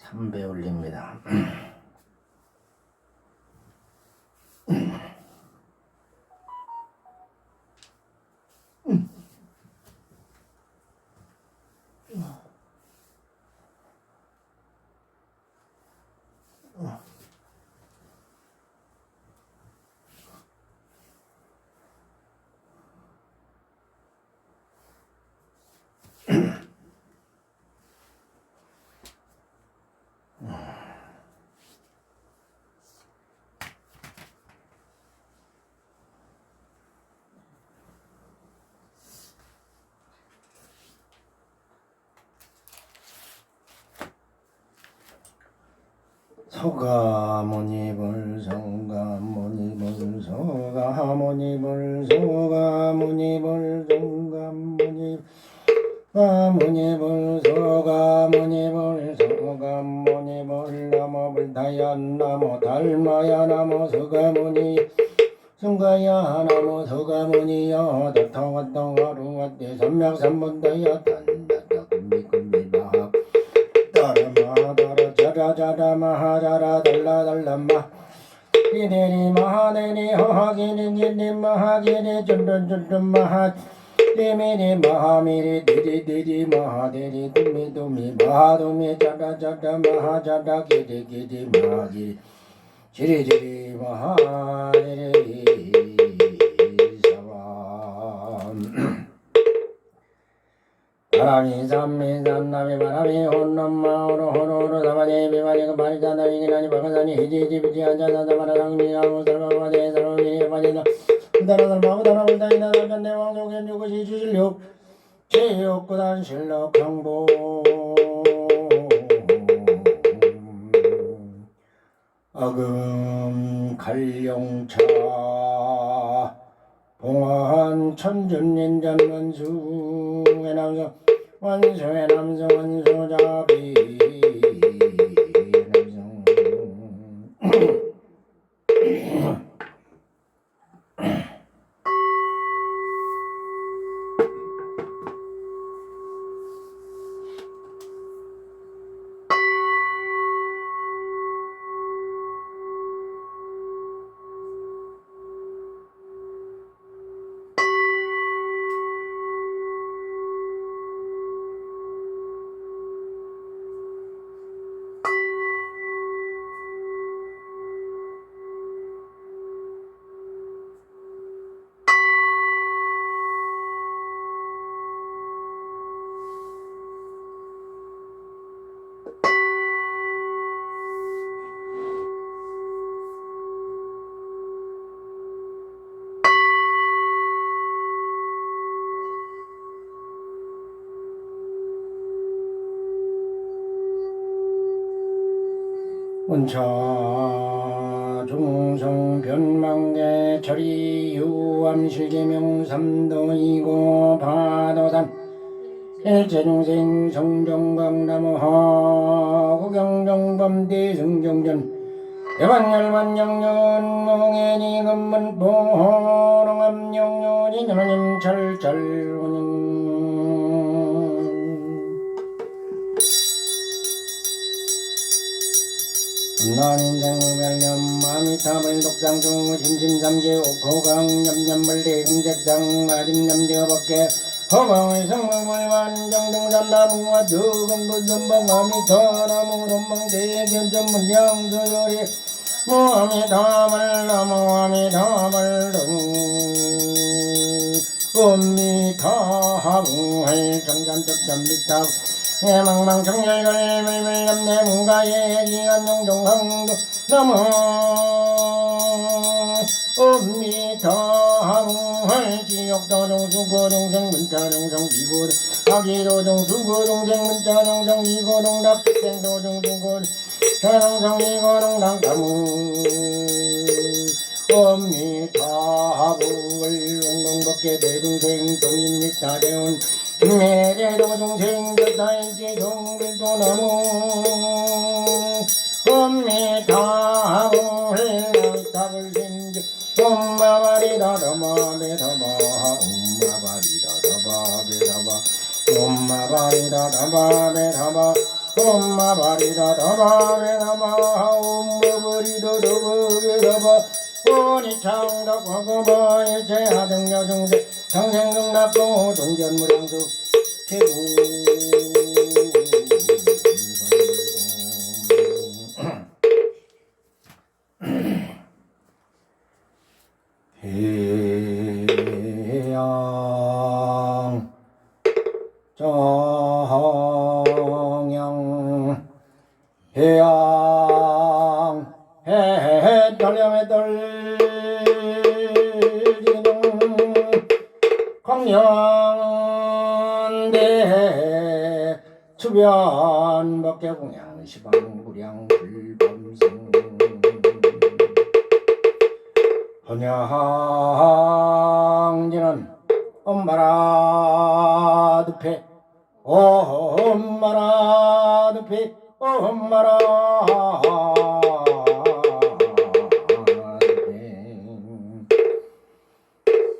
3배 올립니다. 소가모니불 소가모니불 소가모니불 소가모니불 소가모니 가모니불 소가모니불 소가모니불 나모불 다연 나모 달마야 나모 소가모니 승가야 나모 소가모니여 다타왔다 하루왔대 삼맥삼분다야 단다다 금미금미나 따라마다라 자라자라 마하자라 달라달라마 기대리 마하대리 허하기리 기리 마하기리 쫀쫀쫀쫀 마하 디미리 마하미리 디디디디 마하대리 두미두미 마하두미 자라자라 마하자라 기리기리 마하기리 지리지리 마하대리 바람이 삼미 삼나미 바람이 혼남마오로 호로로 사바니 비바니가 바리자나 이기나니 바가사니 히지지비지 안자나다 바라상미야무 살바바데 살바미니 바지나 우다라살바 우다라불다이나 달간대 왕속엔 유구시 주실력 제욕구단 실력 강보 어금 갈룡차 봉한 천준인전 원수의 남성 원수의 남성 원수자비 남성 원차 중성 변망대 철이 유암실계명 삼도이고 바도산 일체중생 성정강나무하 구경정범대 승정전 대반열반영년 몽해니 금문보호롱암영년이 하나님 철철운영 나인생무별념 마미타불 독상중 심심삼계 옥호강 냠냠물리 금색상 아짐냠되어밖에 허강의 성물물만 정등산나무와 두금부금방 마미타나무 덤망대견전문양수요리 무아미타불 나무아미타불 음미타하무할 정단적전미타 내망망 정열걸 물물남내 문가에 기안용종항도 너무 음미타하무할 지역도종수고종생 문자종성 비고동 아기도종수고종생 문자종성 이고동 납축생도종수고 자종성 이고동 낭타무 음미타하무을 원공법계 대중생 동인미타대운 매대도중생 덕다인지 동bil도 나무 엄미타하무를 답을 심지 엄마바리다 더마베더마 엄마바리다 더바베더바 엄마바리다 더바베더바 엄마 바리다 더바베 나마 엄마버리다 더바베 더바 오니창덕 화거바의 제하등여중대 평생극락도 동전무량수 태국 해양 정양 해양 해떨령에 떨리는 광년대 주변 법계공양 시방구량 불범성 헌양지는 엄마라 늪에 엄마라 늪에 엄마라 늪에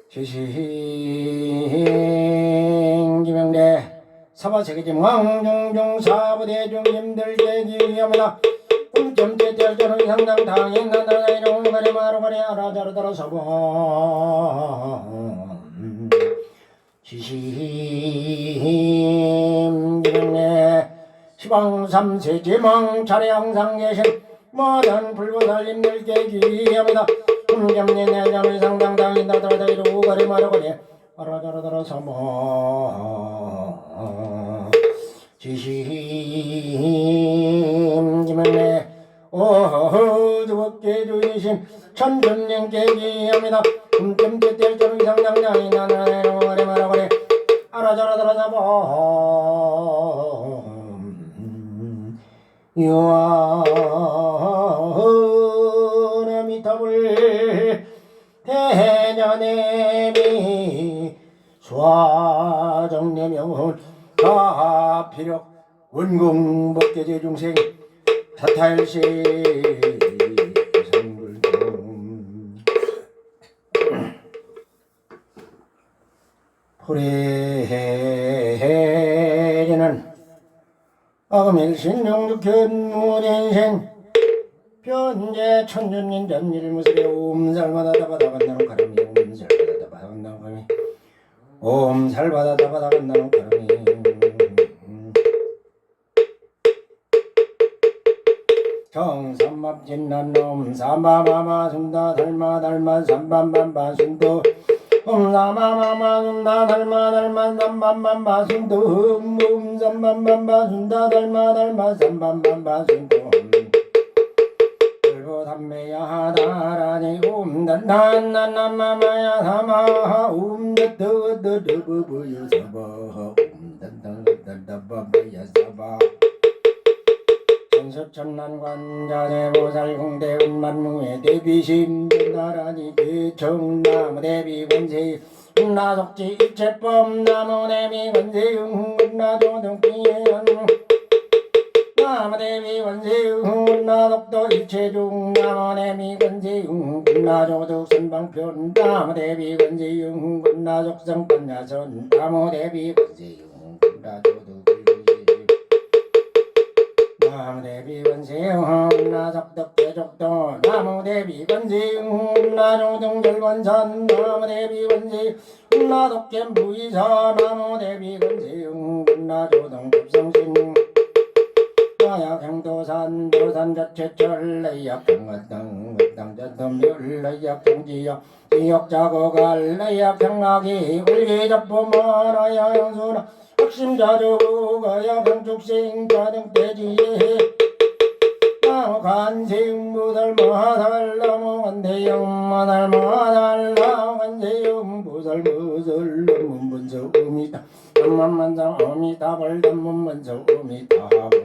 시신기명대 사바세계짐 왕중중 사부대중님들 계기합니다. 꿈점제절전의 상당 당인 나다가 이런 거리 마루 거리 알아자르더라 서봉 시심기명내 시방삼세지망 차례 항상 계신 모든 불보살님들 계기합니다. 꿈점제 내장의 상당 당인 나다가 이런 거리 마루 거리 알아자르더라 서봉 지심기명내 어허주법계 주이신 천전령께 기합니다. 금점제 뗄전의 상당량이 나나에로 거래 말아거래 알아자라더라 잡아 유아나미탑을 대년에미 수화정내명은 가피력 원공법계제 중생 사탈시 성불동 포레해지는 아금일신 용죽현무인생 변제 천년인 전일무술에 옴살마다 다바다간다는 가람이 옴살마다 다바다간다는 가람이 옴살마다 다바다간다는 가람이 정삼합진난놈 삼바마마 순다 달마 달마 삼밤밤바 순도 삼바마마 순다 달마 달마 삼밤밤바 순도 삼밤밤바 순다 달마 달마 삼밤밤바 순도 불보담매야 다라니 옴단단난난마마야 사마 옴다더더더버버여 사바 옴단단단단바바야 사바 천수천난관자대보살 공대은만무의 대비심 나라니 대청나무대비 권세 나속지 일체법 나무대비 권세 나조등기현 나무대비 권세 나독도 일체중 나무대비 권세 나조득 선방편 나무대비 권세 나족성반야선 나무대비 권세 나조득 나무대비 권세음 나적덕 대적도 나무대비 권세음 나조등절관산 나무대비 권세음 나독견 부이사 나무대비 권세음 나조등 급성신 나약행도산 도산자체철 내약행화당 땅자덤멸 내약행지역 지역자고갈 내약행하기 울기접부마나야 영수나 핵심자조가야 병축생자등 대지에 나무간세음부살 마살 나무간대영 마살 나무간세음부살 무설 문분서 음이다 엄만만상 어미다벌 단문문서 어미다벌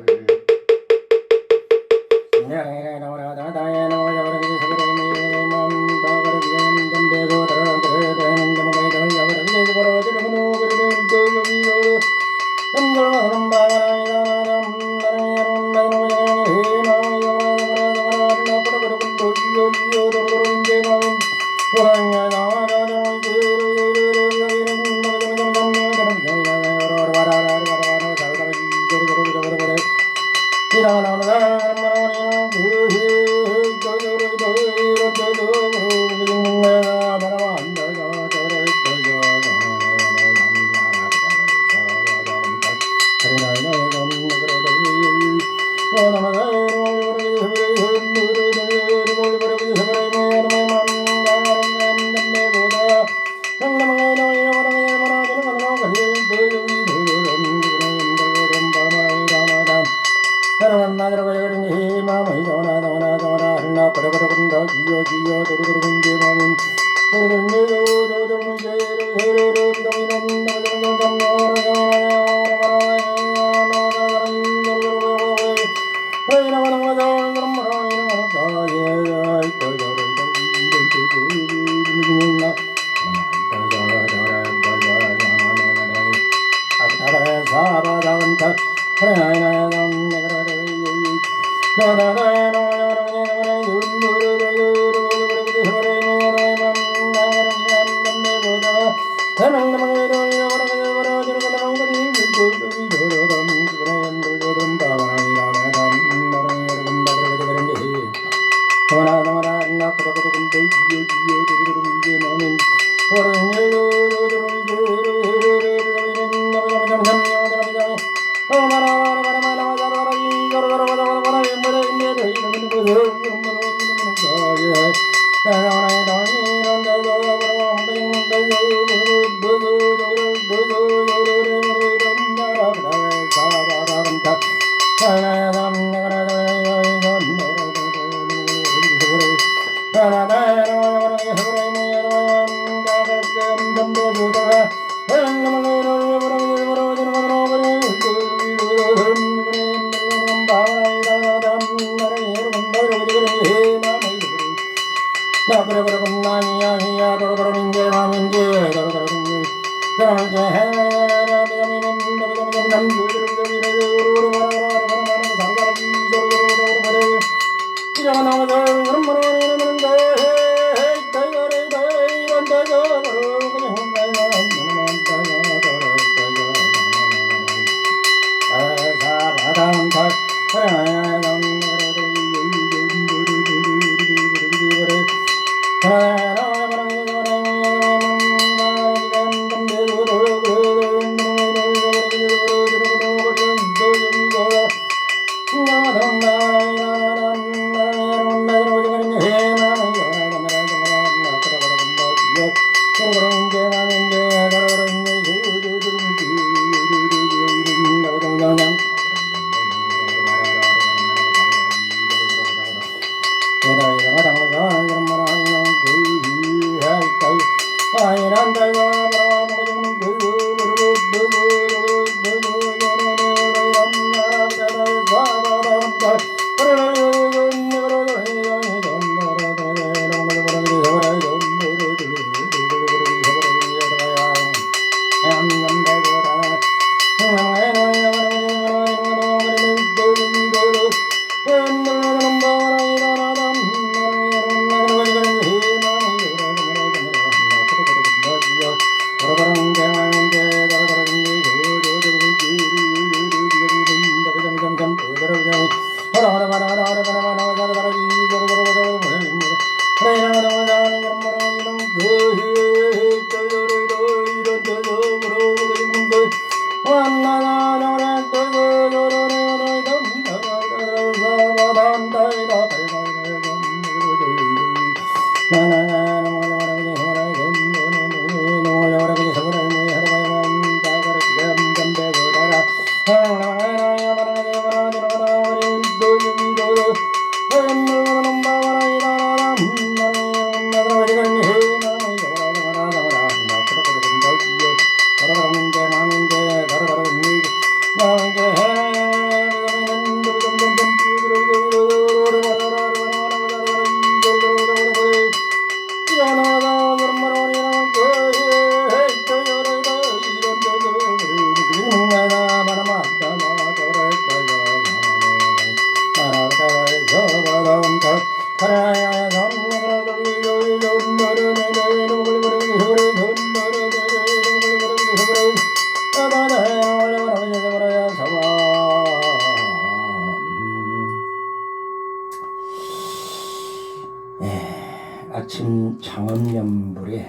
아침 장엄연불에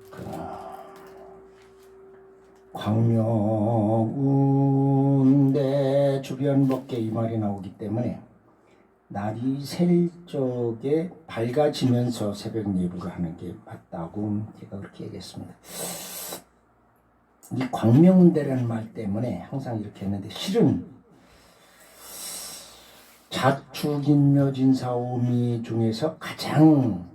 그 광명운대 주변 법계 이 말이 나오기 때문에 날이 셀 적에 밝아지면서 새벽 예불을 하는 게 맞다고 제가 그렇게 얘기했습니다. 이 광명운대라는 말 때문에 항상 이렇게 했는데, 실은 자축인묘진사오미 중에서 가장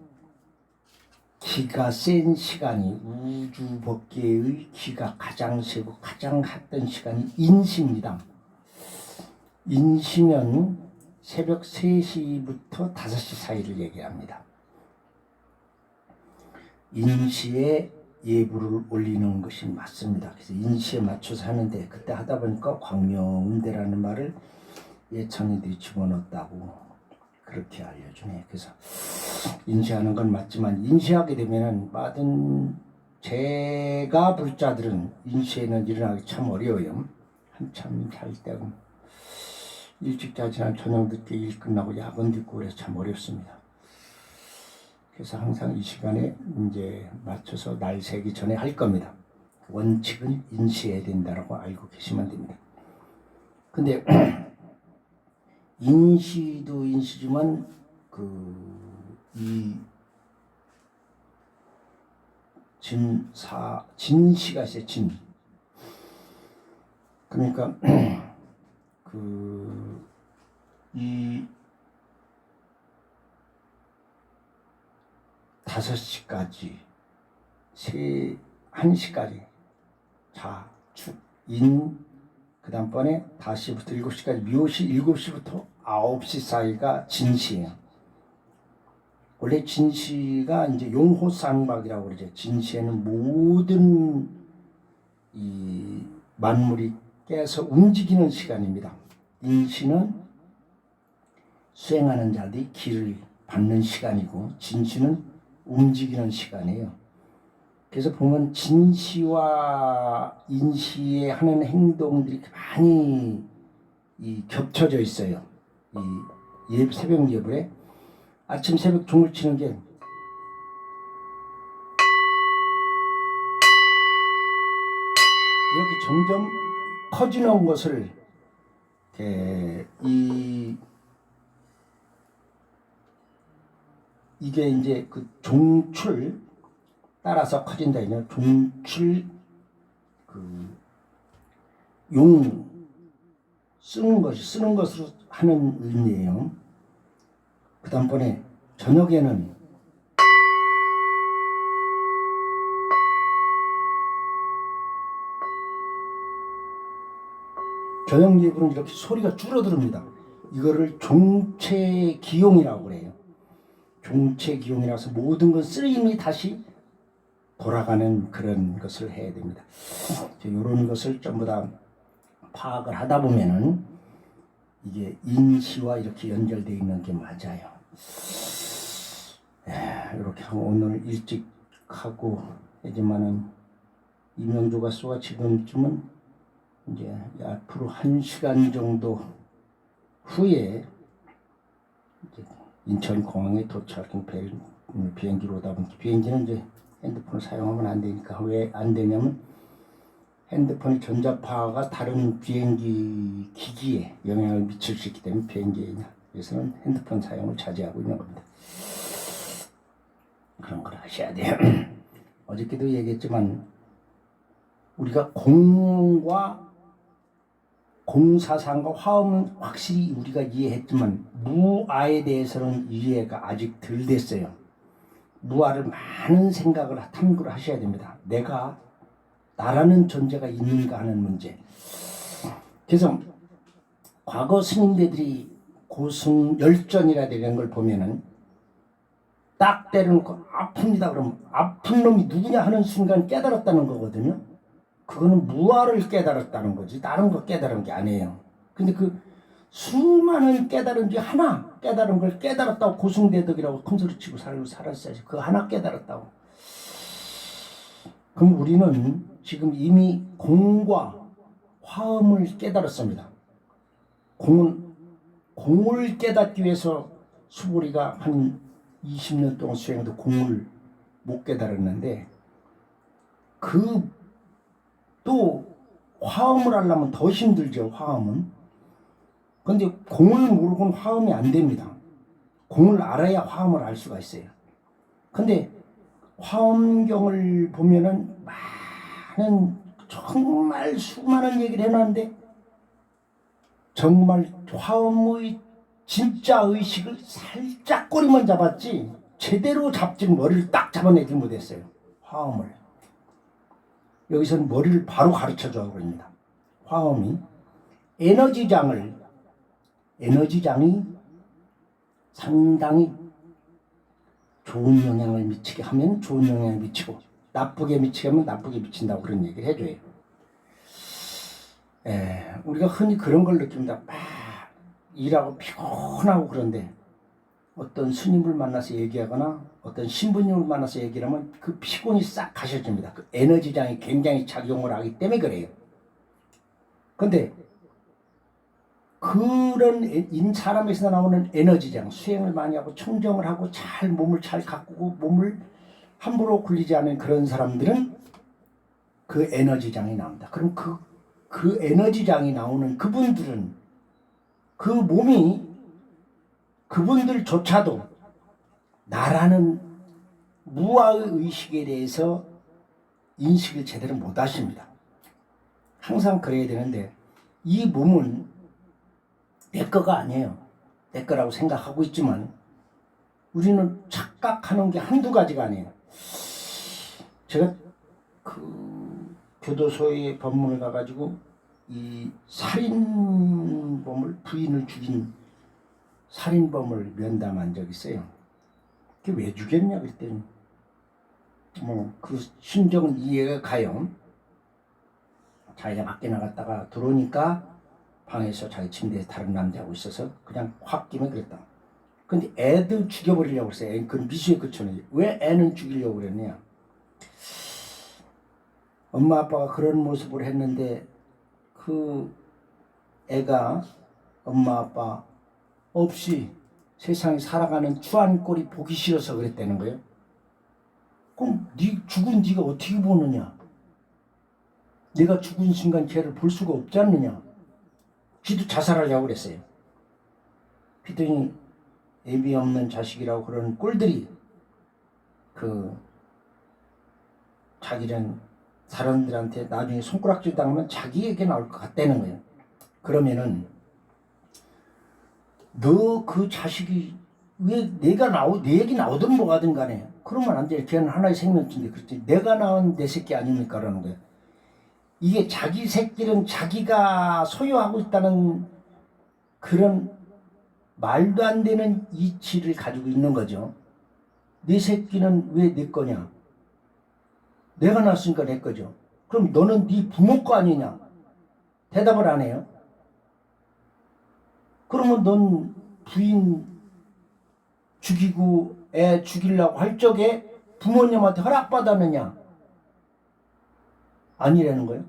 기가 센 시간이, 우주 법계의 기가 가장 세고 가장 핫던 시간이 인시입니다. 인시면 새벽 3시부터 5시 사이를 얘기합니다. 인시에 예불을 올리는 것이 맞습니다. 그래서 인시에 맞춰서 하는데, 그때 하다 보니까 광명운대라는 말을 예창이들이 집어넣었다고 그렇게 알려주네. 그래서 인시하는 건 맞지만, 인시하게 되면은 받은 제가 불자들은 인시에는 일어나기 참 어려워요. 한참 잘 때고 일찍 자지만 저녁 늦게 일 끝나고 야근 듣고 그래서 참 어렵습니다. 그래서 항상 이 시간에 이제 맞춰서 날 새기 전에 할 겁니다. 원칙은 인시해야 된다고 알고 계시면 됩니다. 근데 인시도 인시지만 이 진시가 있어요. 진. 그러니까 이 5시까지 1시까지 자, 축, 인, 그 다음번에 다시부터 7시까지, 묘시 7시부터 9시 사이가 진시예요. 원래 진시가 이제 용호쌍박이라고 그러죠. 진시에는 모든 이 만물이 깨서 움직이는 시간입니다. 인시는 수행하는 자들이 길을 받는 시간이고, 진시는 움직이는 시간이에요. 그래서 보면 진시와 인시에 하는 행동들이 많이 겹쳐져 있어요. 이 새벽 예불에 아침 새벽 종을 치는 게 이렇게 점점 커지는 것을 이게 이제 그 종출 따라서 커진다. 종출 용 쓰는 것으로 하는 의미예요. 그 다음번에 저녁에는 저녁 예불은 이렇게 소리가 줄어듭니다. 이거를 종체기용이라고 그래요. 종체기용이라서 모든 건 쓰임이 다시 돌아가는 그런 것을 해야 됩니다. 이런 것을 전부 다 파악을 하다 보면은 이게 인시와 이렇게 연결되어 있는 게 맞아요. 이렇게 하고 오늘 일찍 하고 하지만은 이명주 가수가 지금쯤은 이제 앞으로 1시간 정도 후에 이제 인천공항에 도착한 비행기로 오다 보니까, 비행기는 이제 핸드폰을 사용하면 안 되니까, 왜 안 되냐면 핸드폰의 전자파가 다른 비행기 기기에 영향을 미칠 수 있기 때문에 비행기에서는 핸드폰 사용을 자제하고 있는 겁니다. 그런 걸 하셔야 돼요. 어저께도 얘기했지만 우리가 공과 공사상과 화음은 확실히 우리가 이해했지만 무아에 대해서는 이해가 아직 덜 됐어요. 무아를 많은 생각을 탐구를 하셔야 됩니다. 내가 나라는 존재가 있는가 하는 문제. 그래서 과거 스님들이 고승열전이라 되는 걸 보면은 딱 때려놓고 아픕니다. 그러면 아픈 놈이 누구냐 하는 순간 깨달았다는 거거든요. 그거는 무아를 깨달았다는 거지 다른 거 깨달은 게 아니에요. 근데 그 수많은 깨달은 게 하나 깨달은 걸 깨달았다고 고승대덕이라고 큰소리 치고 살았어야지. 그 하나 깨달았다고. 그럼 우리는 지금 이미 공과 화음을 깨달았습니다. 공을 깨닫기 위해서 수보리가 한 20년 동안 수행해도 공을 못 깨달았는데 또 화음을 하려면 더 힘들죠. 화음은. 근데 공을 모르고는 화음이 안 됩니다. 공을 알아야 화음을 알 수가 있어요. 근데 화엄경을 보면은 많은 정말 수많은 얘기를 해놨는데 정말 화엄의 진짜 의식을 살짝 꼬리만 잡았지 제대로 잡지 머리를 딱 잡아내지 못했어요. 화엄을. 여기서는 머리를 바로 가르쳐줘 버립니다. 화엄이 에너지장이 상당히 좋은 영향을 미치게 하면 좋은 영향을 미치고 나쁘게 미치게 하면 나쁘게 미친다고 그런 얘기를 해줘요. 우리가 흔히 그런 걸 느낍니다. 막 일하고 피곤하고 그런데 어떤 스님을 만나서 얘기하거나 어떤 신부님을 만나서 얘기를 하면 그 피곤이 싹 가셔집니다. 그 에너지장이 굉장히 작용을 하기 때문에 그래요. 근데 그런 사람에서 나오는 에너지장, 수행을 많이 하고 청정을 하고 잘 몸을 잘 가꾸고 몸을 함부로 굴리지 않은 그런 사람들은 그 에너지장이 나옵니다. 그럼 그 에너지장이 나오는 그분들은 그 몸이 그분들조차도 나라는 무아의 의식에 대해서 인식을 제대로 못 하십니다. 항상 그래야 되는데 이 몸은 내 거가 아니에요. 내 거라고 생각하고 있지만 우리는 착각하는 게 한두 가지가 아니에요. 제가 그 교도소에 법문을 가가지고 이 살인범을 부인을 죽인 살인범을 면담한 적이 있어요. 그게 왜 죽였냐 그랬더니 그 심정은 이해가 가요. 자기가 밖에 나갔다가 들어오니까 방에서 자기 침대에 다른 남자하고 있어서 그냥 확 끼면 그랬다. 근데 애들 죽여버리려고 그랬어요. 그 미수에 그쳐는 왜 애는 죽이려고 그랬냐. 엄마 아빠가 그런 모습을 했는데 그 애가 엄마 아빠 없이 세상에 살아가는 추한 꼴이 보기 싫어서 그랬다는 거예요. 그럼 죽은 네가 어떻게 보느냐. 내가 죽은 순간 걔를 볼 수가 없지 않느냐. 지도 자살하려고 그랬어요. 그랬더니 애비 없는 자식이라고 그런 꼴들이 자기는 사람들한테 나중에 손가락질 당하면 자기에게 나올 것 같다는 거예요. 그러면은 너 그 자식이 왜 내 얘기 나오든 뭐가든 간에 그러면 안 돼. 걔는 하나의 생명체인데 그렇지. 내가 낳은 내 새끼 아닙니까? 라는 거예요. 이게 자기 새끼는 자기가 소유하고 있다는 그런 말도 안 되는 이치를 가지고 있는 거죠. 내 새끼는 왜 내 거냐? 내가 낳았으니까 내 거죠. 그럼 너는 네 부모 거 아니냐? 대답을 안 해요. 그러면 넌 부인 죽이고 애 죽이려고 할 적에 부모님한테 허락받았느냐? 아니라는 거예요.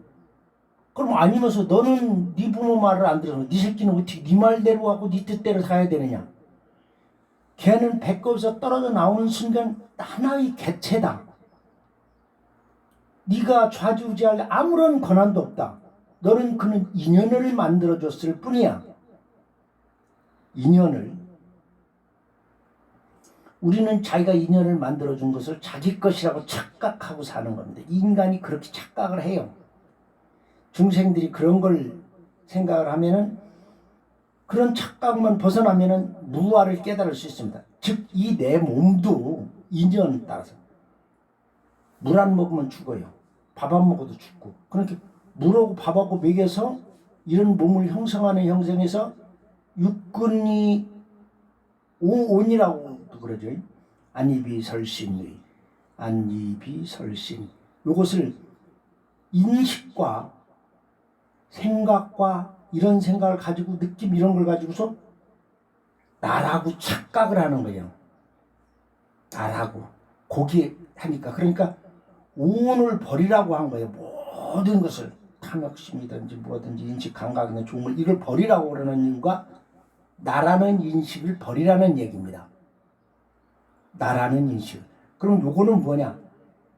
그럼 아니면서 너는 네 부모 말을 안 들어서 네 새끼는 어떻게 네 말대로 하고 네 뜻대로 살아야 되느냐? 걔는 배꼽에서 떨어져 나오는 순간 하나의 개체다. 네가 좌지우지할 아무런 권한도 없다. 너는 그는 인연을 만들어줬을 뿐이야. 인연을. 우리는 자기가 인연을 만들어준 것을 자기 것이라고 착각하고 사는 겁니다. 인간이 그렇게 착각을 해요. 중생들이 그런 걸 생각을 하면은 그런 착각만 벗어나면은 무아를 깨달을 수 있습니다. 즉, 이 내 몸도 인연에 따라서 물 안 먹으면 죽어요. 밥 안 먹어도 죽고. 그러니까 물하고 밥하고 먹여서 이런 몸을 형성하는 형성에서 육근이 오온이라고 그러죠. 안이비설신의 안이비설신. 이것을 인식과 생각과 이런 생각을 가지고 느낌 이런 걸 가지고서 나라고 착각을 하는 거예요. 나라고. 거기에 하니까. 그러니까 오온을 버리라고 한 거예요. 모든 것을 탐욕심이든지 뭐든지 인식 감각이나 종을 이걸 버리라고 그러는 이유가 나라는 인식을 버리라는 얘기입니다. 나라는 인식. 그럼 요거는 뭐냐?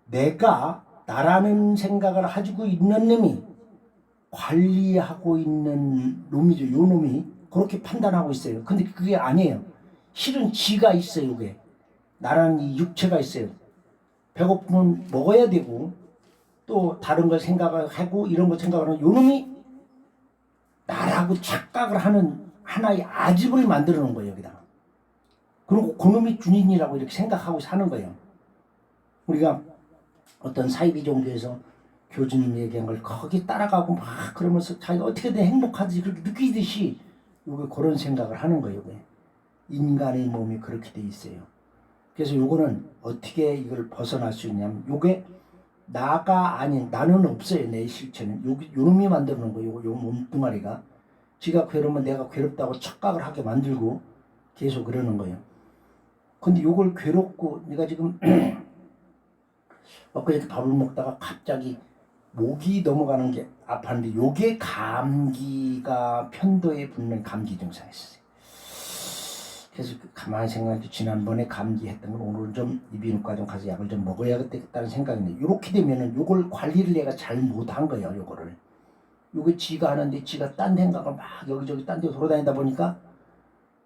내가 나라는 생각을 가지고 있는 놈이 관리하고 있는 놈이죠. 요 놈이 그렇게 판단하고 있어요. 근데 그게 아니에요. 실은 지가 있어요. 요게 나라는 이 육체가 있어요. 배고프면 먹어야 되고 또 다른 걸 생각하고 이런 거 생각하는 요 놈이 나라고 착각을 하는 하나의 아집을 만들어 놓은 거예요. 여기다가. 그리고 그놈이 주인이라고 이렇게 생각하고 사는 거예요. 우리가 어떤 사이비 종교에서 교주님이 얘기한 걸 거기 따라가고 막 그러면서 자기가 어떻게든 행복하지 그렇게 느끼듯이 요게 그런 생각을 하는 거예요. 요게. 인간의 몸이 그렇게 돼 있어요. 그래서 요거는 어떻게 이걸 벗어날 수 있냐면 요게 나가 아닌 나는 없어요. 내 실체는 요놈이 만들어 놓은 거예요. 요 몸뚱아리가 지가 괴로우면 내가 괴롭다고 착각을 하게 만들고 계속 그러는 거예요. 근데 요걸 괴롭고 내가 지금 엊그제 밥을 먹다가 갑자기 목이 넘어가는 게 아팠는데 요게 감기가 편도에 붙는 감기 증상이었어요. 그래서 가만히 생각해도 지난번에 감기했던 건 오늘은 좀 이비인후과 좀 가서 약을 좀 먹어야겠다는 생각이네. 요렇게 되면은 요걸 관리를 내가 잘 못한 거예요. 요거를. 요게 지가 하는데 지가 딴 생각을 막 여기저기 딴 데 돌아다니다 보니까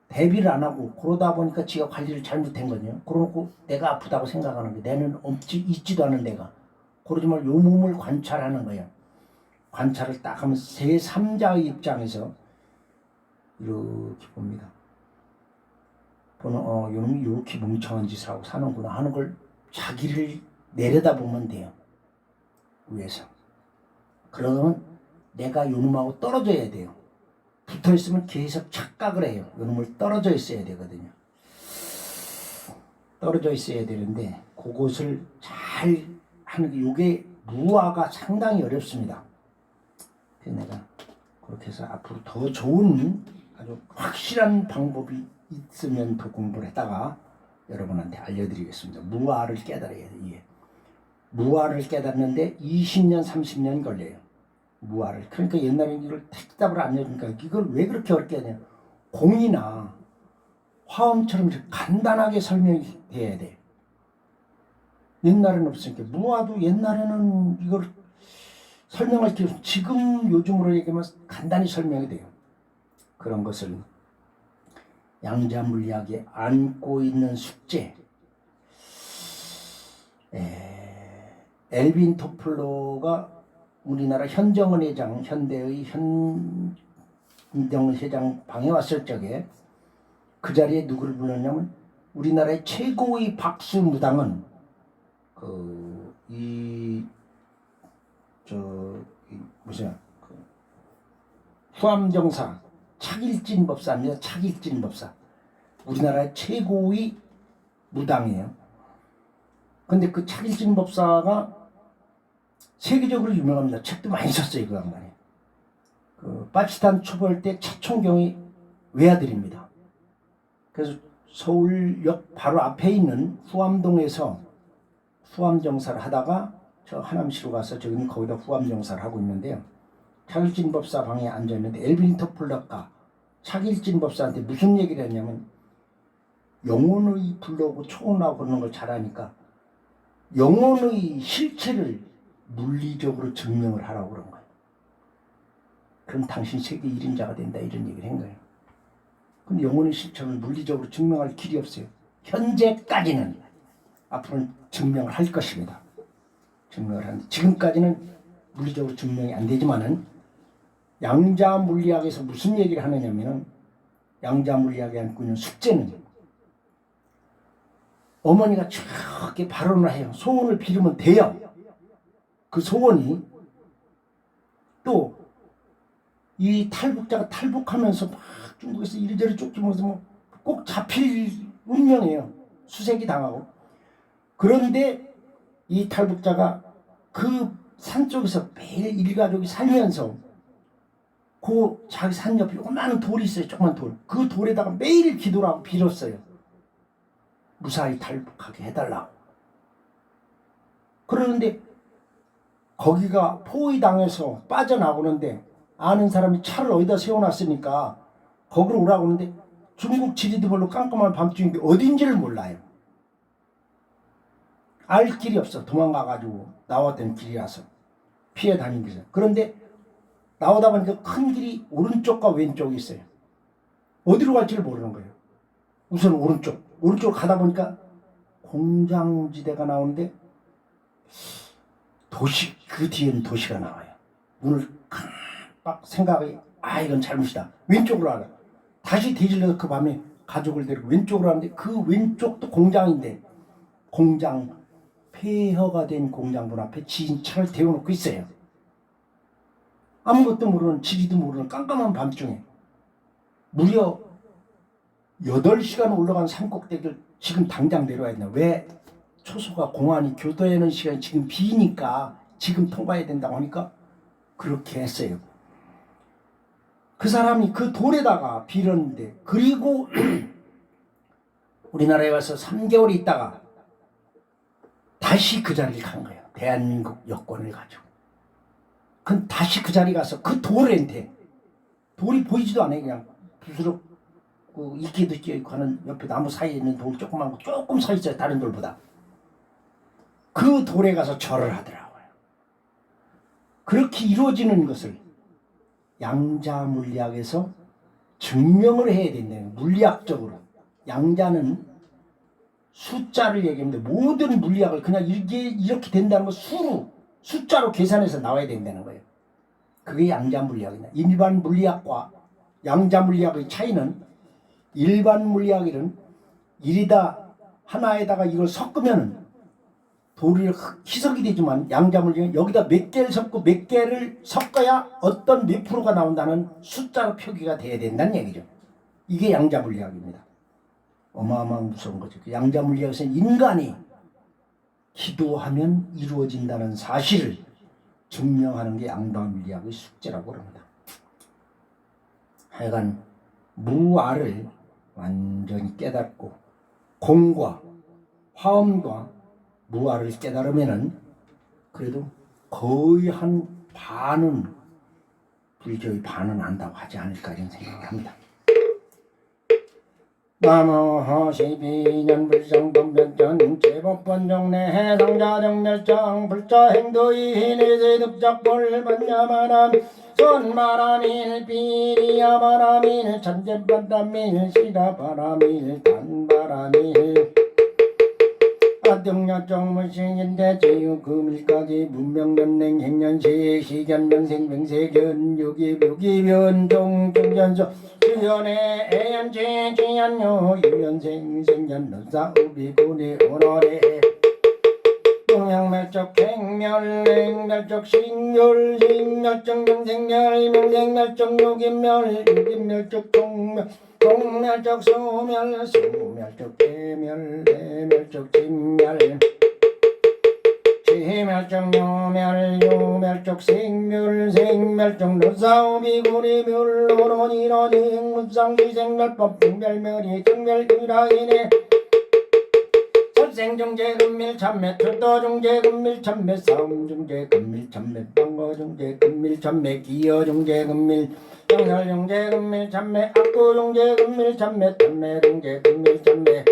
대비를 안 하고 그러다 보니까 지가 관리를 잘못한 거죠. 그러고 내가 아프다고 생각하는 게 내는 있지도 않은 내가. 그러지 말고 요 몸을 관찰하는 거예요. 관찰을 딱 하면 제3자의 입장에서 이렇게 봅니다. 보는 요놈이 이렇게 멍청한 짓을 하고 사는구나 하는 걸 자기를 내려다보면 돼요. 위에서. 그러면 내가 요놈하고 떨어져야 돼요. 붙어있으면 계속 착각을 해요. 요놈을 떨어져 있어야 되거든요. 떨어져 있어야 되는데 그것을 잘 하는 게 요게 무아가 상당히 어렵습니다. 그래서 내가 그렇게 해서 앞으로 더 좋은 아주 확실한 방법이 있으면 더 공부를 했다가 여러분한테 알려드리겠습니다. 무아를 깨달아야 돼요. 예. 무아를 깨닫는데 20년 30년 걸려요. 무아를. 그러니까 옛날에는 이걸 택답을 안 해주니까 이걸 왜 그렇게 어렵게 하냐. 공이나 화음처럼 간단하게 설명해야 돼. 옛날에는 없으니까. 무아도 옛날에는 이걸 설명할 게 지금 요즘으로 얘기하면 간단히 설명이 돼요. 그런 것을 양자물리학에 안고 있는 숙제. 엘빈 토플러가 우리나라 현정은 회장, 현대의 현정은 회장 방에 왔을 적에 그 자리에 누구를 불렀냐면 우리나라의 최고의 박수 무당은 후암정사 차길진 법사입니다. 차길진 법사. 우리나라의 최고의 무당이에요. 근데 그 차길진 법사가 세계적으로 유명합니다. 책도 많이 썼어요. 그 양반이. 파키스탄 초벌 때 차총경이 외아들입니다. 그래서 서울역 바로 앞에 있는 후암동에서 후암정사를 하다가 저 하남시로 가서 저기는 거기다 후암정사를 하고 있는데요. 차길진 법사 방에 앉아있는데 엘빈 토플러가 차길진 법사한테 무슨 얘기를 했냐면 영혼의 불러오고 초혼하고 그러는 걸 잘하니까 영혼의 실체를 물리적으로 증명을 하라고 그런 거예요. 그럼 당신 세계 1인자가 된다 이런 얘기를 한 거예요. 그럼 영혼의 실체를 물리적으로 증명할 길이 없어요. 현재까지는. 앞으로는 증명을 할 것입니다. 증명을 하는데 지금까지는 물리적으로 증명이 안 되지만은 양자물리학에서 무슨 얘기를 하느냐면은 양자물리학에 안고 있는 숙제는 어머니가 저렇게 발언을 해요. 소원을 빌으면 돼요. 그 소원이 또 이 탈북자가 탈북하면서 막 중국에서 이리저리 쫓기면서 꼭 잡힐 운명이에요. 수색이 당하고. 그런데 이 탈북자가 그 산 쪽에서 매일 일가족이 살면서 그 자기 산 옆에 요만한 돌이 있어요. 조그만 돌. 그 돌에다가 매일 기도를 하고 빌었어요. 무사히 탈북하게 해달라고. 그러는데 거기가 포위당해서 빠져나오는데 아는 사람이 차를 어디다 세워놨으니까 거기로 오라고 하는데 중국 지리도 별로 깜깜한 밤중인데 어딘지를 몰라요. 알 길이 없어. 도망가가지고 나왔던 길이라서 피해 다닌 거죠. 그런데 나오다 보니까 큰 길이 오른쪽과 왼쪽이 있어요. 어디로 갈지를 모르는 거예요. 우선 오른쪽으로 가다 보니까 공장지대가 나오는데 도시, 그 뒤에는 도시가 나와요. 눈을 깜빡 생각이, 이건 잘못이다. 왼쪽으로 가라. 다시 뒤질러서 그 밤에 가족을 데리고 왼쪽으로 가는데 그 왼쪽도 공장인데 공장 폐허가 된 공장문 앞에 지인 차를 대워놓고 있어요. 아무것도 모르는, 지리도 모르는 깜깜한 밤중에 무려 8시간 올라간 산꼭대기를 지금 당장 내려와야 된다. 왜? 초소가 공안이 교도하는 시간이 지금 비니까 지금 통과해야 된다고 하니까 그렇게 했어요. 그 사람이 그 돌에다가 빌었는데, 그리고 우리나라에 와서 3개월 있다가 다시 그 자리를 간 거예요. 대한민국 여권을 가지고. 그럼 다시 그 자리 가서 그 돌한테, 돌이 보이지도 않아요. 그냥 부스럭 이끼도 끼어있고 하는 옆에 나무 사이에 있는 돌 조그만 거 조금 서 있어요. 다른 돌보다. 그 돌에 가서 절을 하더라고요. 그렇게 이루어지는 것을 양자물리학에서 증명을 해야 된다는, 물리학적으로. 양자는 숫자를 얘기하는데 모든 물리학을 그냥 이렇게 된다는 거 숫자로 계산해서 나와야 된다는 거예요. 그게 양자물리학이다. 일반 물리학과 양자물리학의 차이는, 일반 물리학에는 일이다 하나에다가 이걸 섞으면 돌이 희석이 되지만, 양자물리학은 여기다 몇 개를 섞고 몇 개를 섞어야 어떤 몇 프로가 나온다는 숫자로 표기가 돼야 된다는 얘기죠. 이게 양자물리학입니다. 어마어마한 무서운 거죠. 그 양자물리학에서는 인간이 기도하면 이루어진다는 사실을 증명하는 게 양자물리학의 숙제라고 합니다. 하여간 무아를 완전히 깨닫고 공과 화엄과 무아를 깨달으면은 그래도 거의 한 반은, 불교의 반은 안다고 하지 않을까 이런 생각을 합니다. 나무 12년 불성범변전 제법본종내 해상자정멸정 불자행도이인의 득작볼 반야만한 손바람일 비리야바람일 천재바람일 시라바람일 단바람일 아등야정 물싱인대 제유금일까지 문명연냉 행년시 시견명생 명세견 유기묘기변 종종견소 주연의 애연지 지연요 유연생 생년론사 우비군의 오너래 동양멸적 행멸행멸적 식멸 식멸적 명생멸 명생멸적 유기멸적 종멸 동멸적 소멸 소멸적 대멸 대멸적 진멸 지멸적 요멸 요멸적 생멸 생멸적 노사우비구리멸 오론이론이 행무상지생멸법 분별멸이 정멸유라이네 설생중재금밀 참매 초도중재금밀 참매 싸움중재금밀 참매 방어중재금밀 참매 기여중재금밀 영설중재금밀 참매 악구중재금밀 참매 탐매중재금밀 참매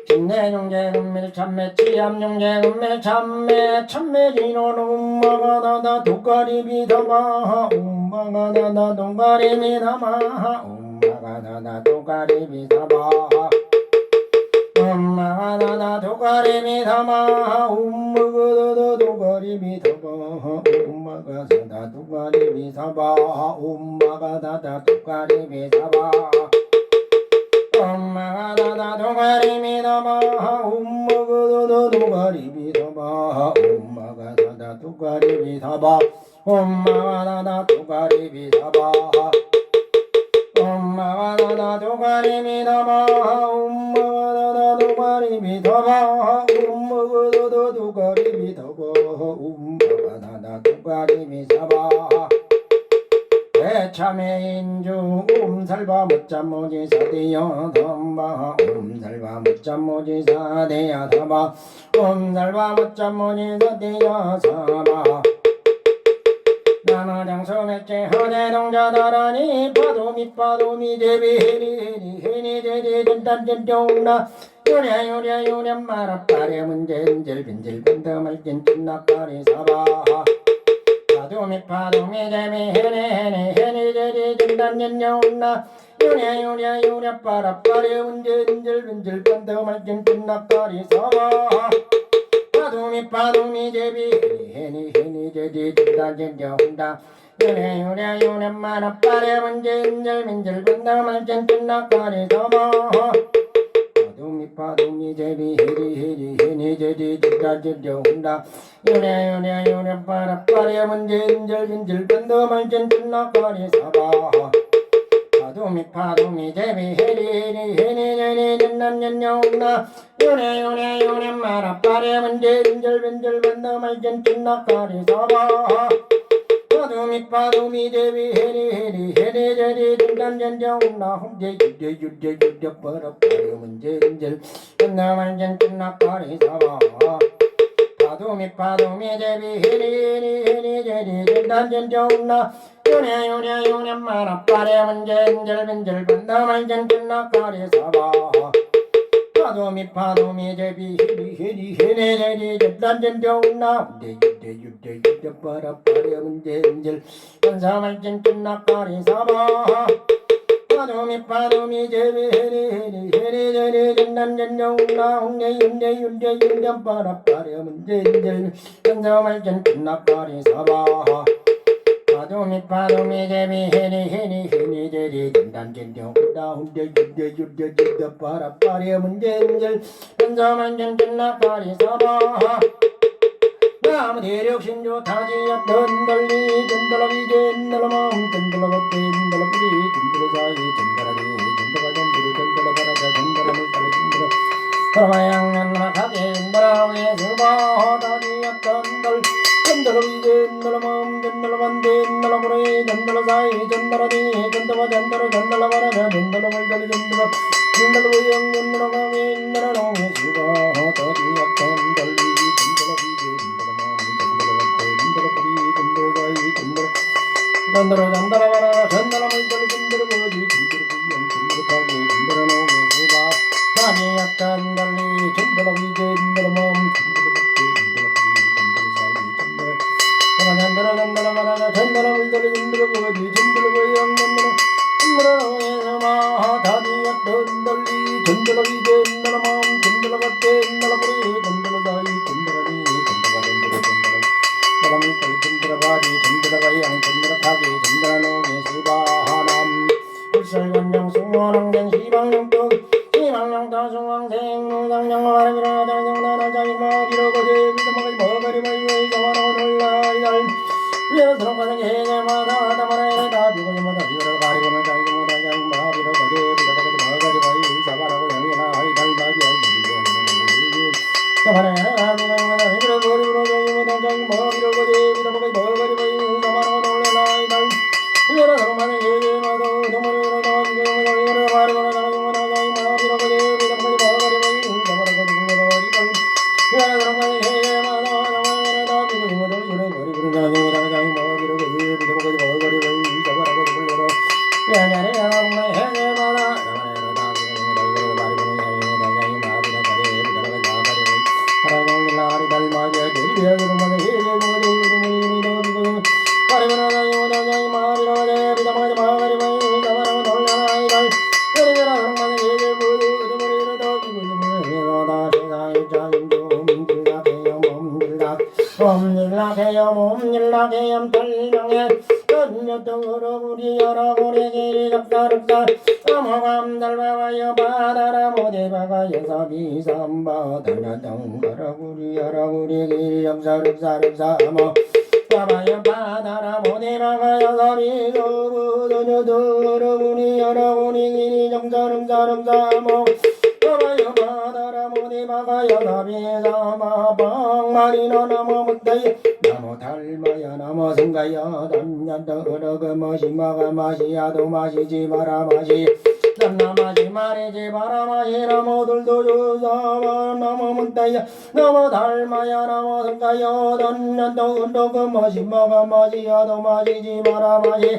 진내중재금밀 참매 치암중재금밀 참매 참매진원 um마가다다 도가리비다마 um마가다다 도가리비다마 um마가다다 도가리비다마 um마가다다 도가리비다마 um마가다다 도가리비다마 um마가다다 도가리비다마 um마가다다 도가리비다마 엄마가다다 도가리미다마 엄마가다다 도가리미다마 엄마가다다 도가리미다마 엄마가다다 도가리미다마 엄마가다다 도가리미다마 엄마가다다 도가리미다마 엄마가다다 도가리미다마 엄마가다다 도가리미다마 참해인주 음살바 묻자모지 사대여 덤바 음살바 묻자모지 사대야 사바 음살바 묻자모지 사대야 사바 나나장소맥제 허대동자다라니 파도미 제비해니 해니 제지 전단전종나 요랴 마라빠레 문제인질 빈질 빈더 말긴 찐낙거리 사바하 파도미 재미 해니 제리 진단연녀온나 요랴 빠라빠레 문제인질 빈질 빈더 말긴 찐낙거리 사바하 파도미 제비 해니 제리 진단연녀온나 요랴 마라빠레 문제인질 빈질 빈더 말긴 찐낙거리 사바하 파도미 제비 해니 제리 진단연녀온나 요랴 빠라빠레 문제인질 빈질 빈더 말긴 찐낙거리 사바하 파도미 제비 해니 제리 진단연녀온나 요랴 마라빠레 문제인질 빈질 빈더 말긴 찐낙거리 사바하 파도미 제비 해니 제리 진단연녀온나 홈제 유대 빠라빠레 문제인질 빈더 말긴 찐낙거리 사바하 파도미 제비 해니 제리 진단연녀온나 요랴 마라빠레 문제인질 빈질 빈더 말긴 찐낙거리 사바하 파도미 제비 해니 제리 진단연녀온나 유대 빠라빠레 문제인질 빈더 말긴 찐낙거리 사바하 파도미 제비 해니 제리 진단연녀온나 홈제 빠라빠레 문제인질 빈더 말긴 찐낙거리 사바하 파도미 제비 해니 제리 진단연녀온나 홈제 빠라빠레 문제인질 빈더 말긴 찐낙거리 사바하 나무 대력 신조 타지야 던달리 던달라비 던달라마음 던달라박대 던달라뿌리 던달라사이 던달라디 던달라바라 던달라물살이 던달라 사마양난나가게 던달라오게 스바 타지야 던달라비 던달라마음 던달라반대 던달라뿌리 던달라사이 던달라디 던달라바라 던달라물살이 던달라보영 던달라가게 던달라오게 스바 타지야 던달리 던달라바라 던달라물살이 던달라보지 던달라보영 던달라가게 던달라오게 스바 타지야 던달리 던달라비 던달라마음 던달라뿌리 던달라사이 던달라바라 던달라물살이 던달라보지 던달라오게 스바 타지야 던달리 던달라비 던달라마음 던달라받대 던달라뿌리 던달라사이 던달라니 던달라물살이 던달라바지 던달라바양 던달라파기 던달라노게 스바하남 불설관령 숭원왕전 시방령떡 시방령타 숭왕생 무상령마라비라 장정나라자기마 비로거제 비도마가지 머가리마이웨이 사와라고 놀라이달 위로스럽가는 게제마다 하다마라에다 비고지마다 비고라 바리고는 자기모다 장마 비로거제 비도마가지 머가리마이웨이 사와라고 열리나 아이달 마비야 지리게 사와라에다 비고지마다 비고라 바리고는 자기모다 장마 비로거제 비도마가지 머가리마이웨이 사와라고 놀라나 아이달 위로 서로만의 예제마다 도마리고라 비고지마다 비고라 바리고는 자기모다 장마 비로거제 비도마가지 머가리마이웨이 사와라고 놀라나 아이달 위로 서로만의 예제마다 도마리고라 비고지마다 비고라 바리고는 자기모다 장마 비로거제 비도마가지 머가리마이웨이 사와라고 놀라나 야냐네 야나무네 해제마다 사와라에다 비고지마다 비고라 바리고는 자기모다 장마 비로거제 비도마가지 머가리마이웨이 사와라고 놀라나 아이달 마비야 제리비야 그룹만의 예제마다 비고지마다 바리고는 자기모다 장마 비로거제 비도마가지 머가리마이웨이 사와라고 놀라나 아이달 예리비라 그룹만의 예제모두 그룹만이라다 비고지마다 세상의 장인도 몸질락해요 달명에 던졌던 우리 여러분의 길이 적사륵사 어머감 달바가여 바다라 모대바가여 사비삼바 던졌던 우리 여러분의 길이 적사륵사 어머 바바여 바다라 모대바가여 사비삼바 던졌던 우리 여러분의 길이 적사륵사 어머 바바여 바다라 모대바가여 사비삼바 방마리나 나무 묻다여 나무 달마야 나무 성가야 담년도 어러그 마시마가 마시야도 마시지 마라 마시 남나 마시 말이지 마라 마시 나무들도 주사와 나무 묻다여 나무 달마야 나무 성가야 담년도 어러그 마시마가 마시야도 마시지 마라 마시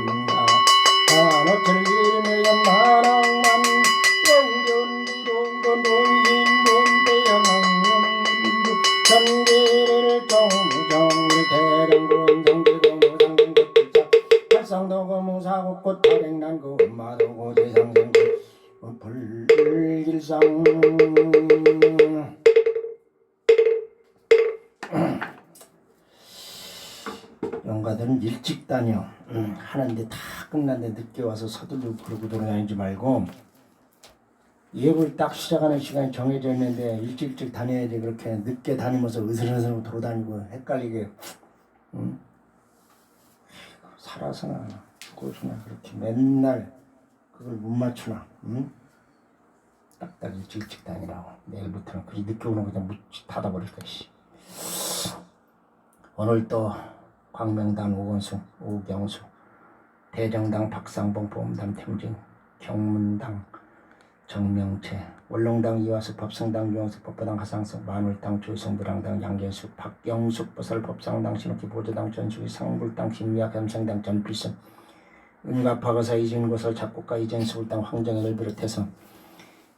참나 한어철 일매연 마랑만 영견부동건 돌진본대양양영문부 전기를 정무정리 대령군 성지공무상등급자 팔상도고 무사고꽃 탈행난구 엄마도고 대상생구 불길상 영가들은 일찍 다녀. 하는데 다 끝났는데 늦게 와서 서둘러 그러고 돌아다니지 말고 예불 딱 시작하는 시간이 정해져 있는데 일찍 다녀야지. 그렇게 늦게 다니면서 으슬으슬 돌아다니고 헷갈리게 살아서나 죽어서나 그렇게 맨날 그걸 못 맞추나. 딱딱 일찍 다니라고. 내일부터는 그리 늦게 오는 거 그냥 닫아버릴 것이. 오늘 또 광명단 오건수, 오경수, 대정당 박상봉, 보험단 탱진, 경문당 정명채, 원롱당 이화수, 법성당 유영수, 법보당 하상석, 만월당 조성부랑당 양gen수, 박영숙, 보살법상당 신옥기 보조당 전수기, 상불당 김미학, 겸성당 전필선, 은가파거사 이진고설 작곡가 이젠수불당 황정혜를 비롯해서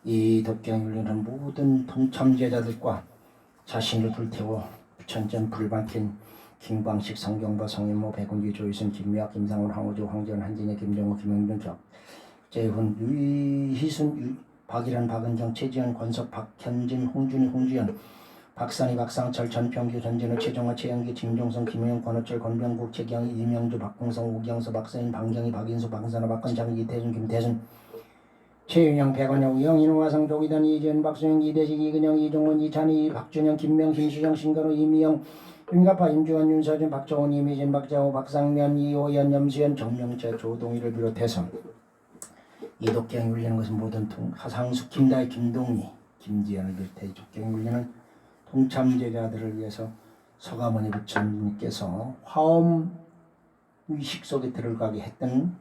이 독경윤리는 모든 동참제자들과 자신을 불태워 부천전 불방킨 김광식, 성경보, 성인모, 백운기, 조유순, 김미학, 김상훈, 황우주, 황지원, 한진희, 김정우, 김영준, 재훈, 유희순, 박일환, 박은정, 최지현, 권석, 박현진, 홍준희, 홍주연, 박산희, 박상철, 전평규, 전진우, 최정화, 최영기, 김종성, 김효영, 권호철, 권병국, 최경희, 이명주, 박공성, 오경수, 박서인, 방경희, 박인수, 박선아, 박건장, 이태준, 김태순, 최윤영, 백원영, 영인호, 화성, 조기단, 이지은, 박수영, 이대식, 이근영, 이종원, 이찬희, 박준영, 김명신, 시정, 신건우, 이미영, 윤가파, 임주원, 윤서준, 박정훈, 이미진, 박자호, 박상면, 이호연, 염수연, 정명재, 조동희를 비롯해서 이 독경이 울리는 것은 모든 하상숙, 김다희, 김동희, 김지연을 비롯해 이 독경이 울리는 동참제자들을 위해서 서가모니 부처님께서 화엄 의식 속에 들어가게 했던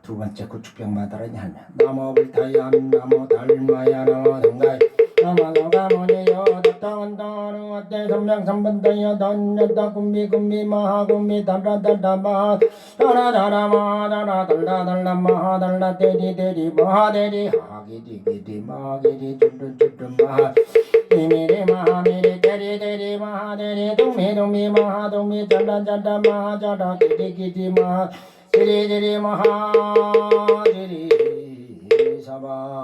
두 번째 구축병마다라니 하며 나모 불타연 나모 달마야 나모 등가이 나모 서가모니여 덕당원당하루 어때 선명선분다여 던여다 군미 마하군미 달라달라마 달라달라마 달라달라달라 마하달라 대리대리 마하대리 하기디기디 마하기디 쭈르쭈르 마하 미미리 마하미리 대리대리 마하대리 동미 마하동미 달라달라 마하자라 기디기디 마하 디리디리 마하디리 사바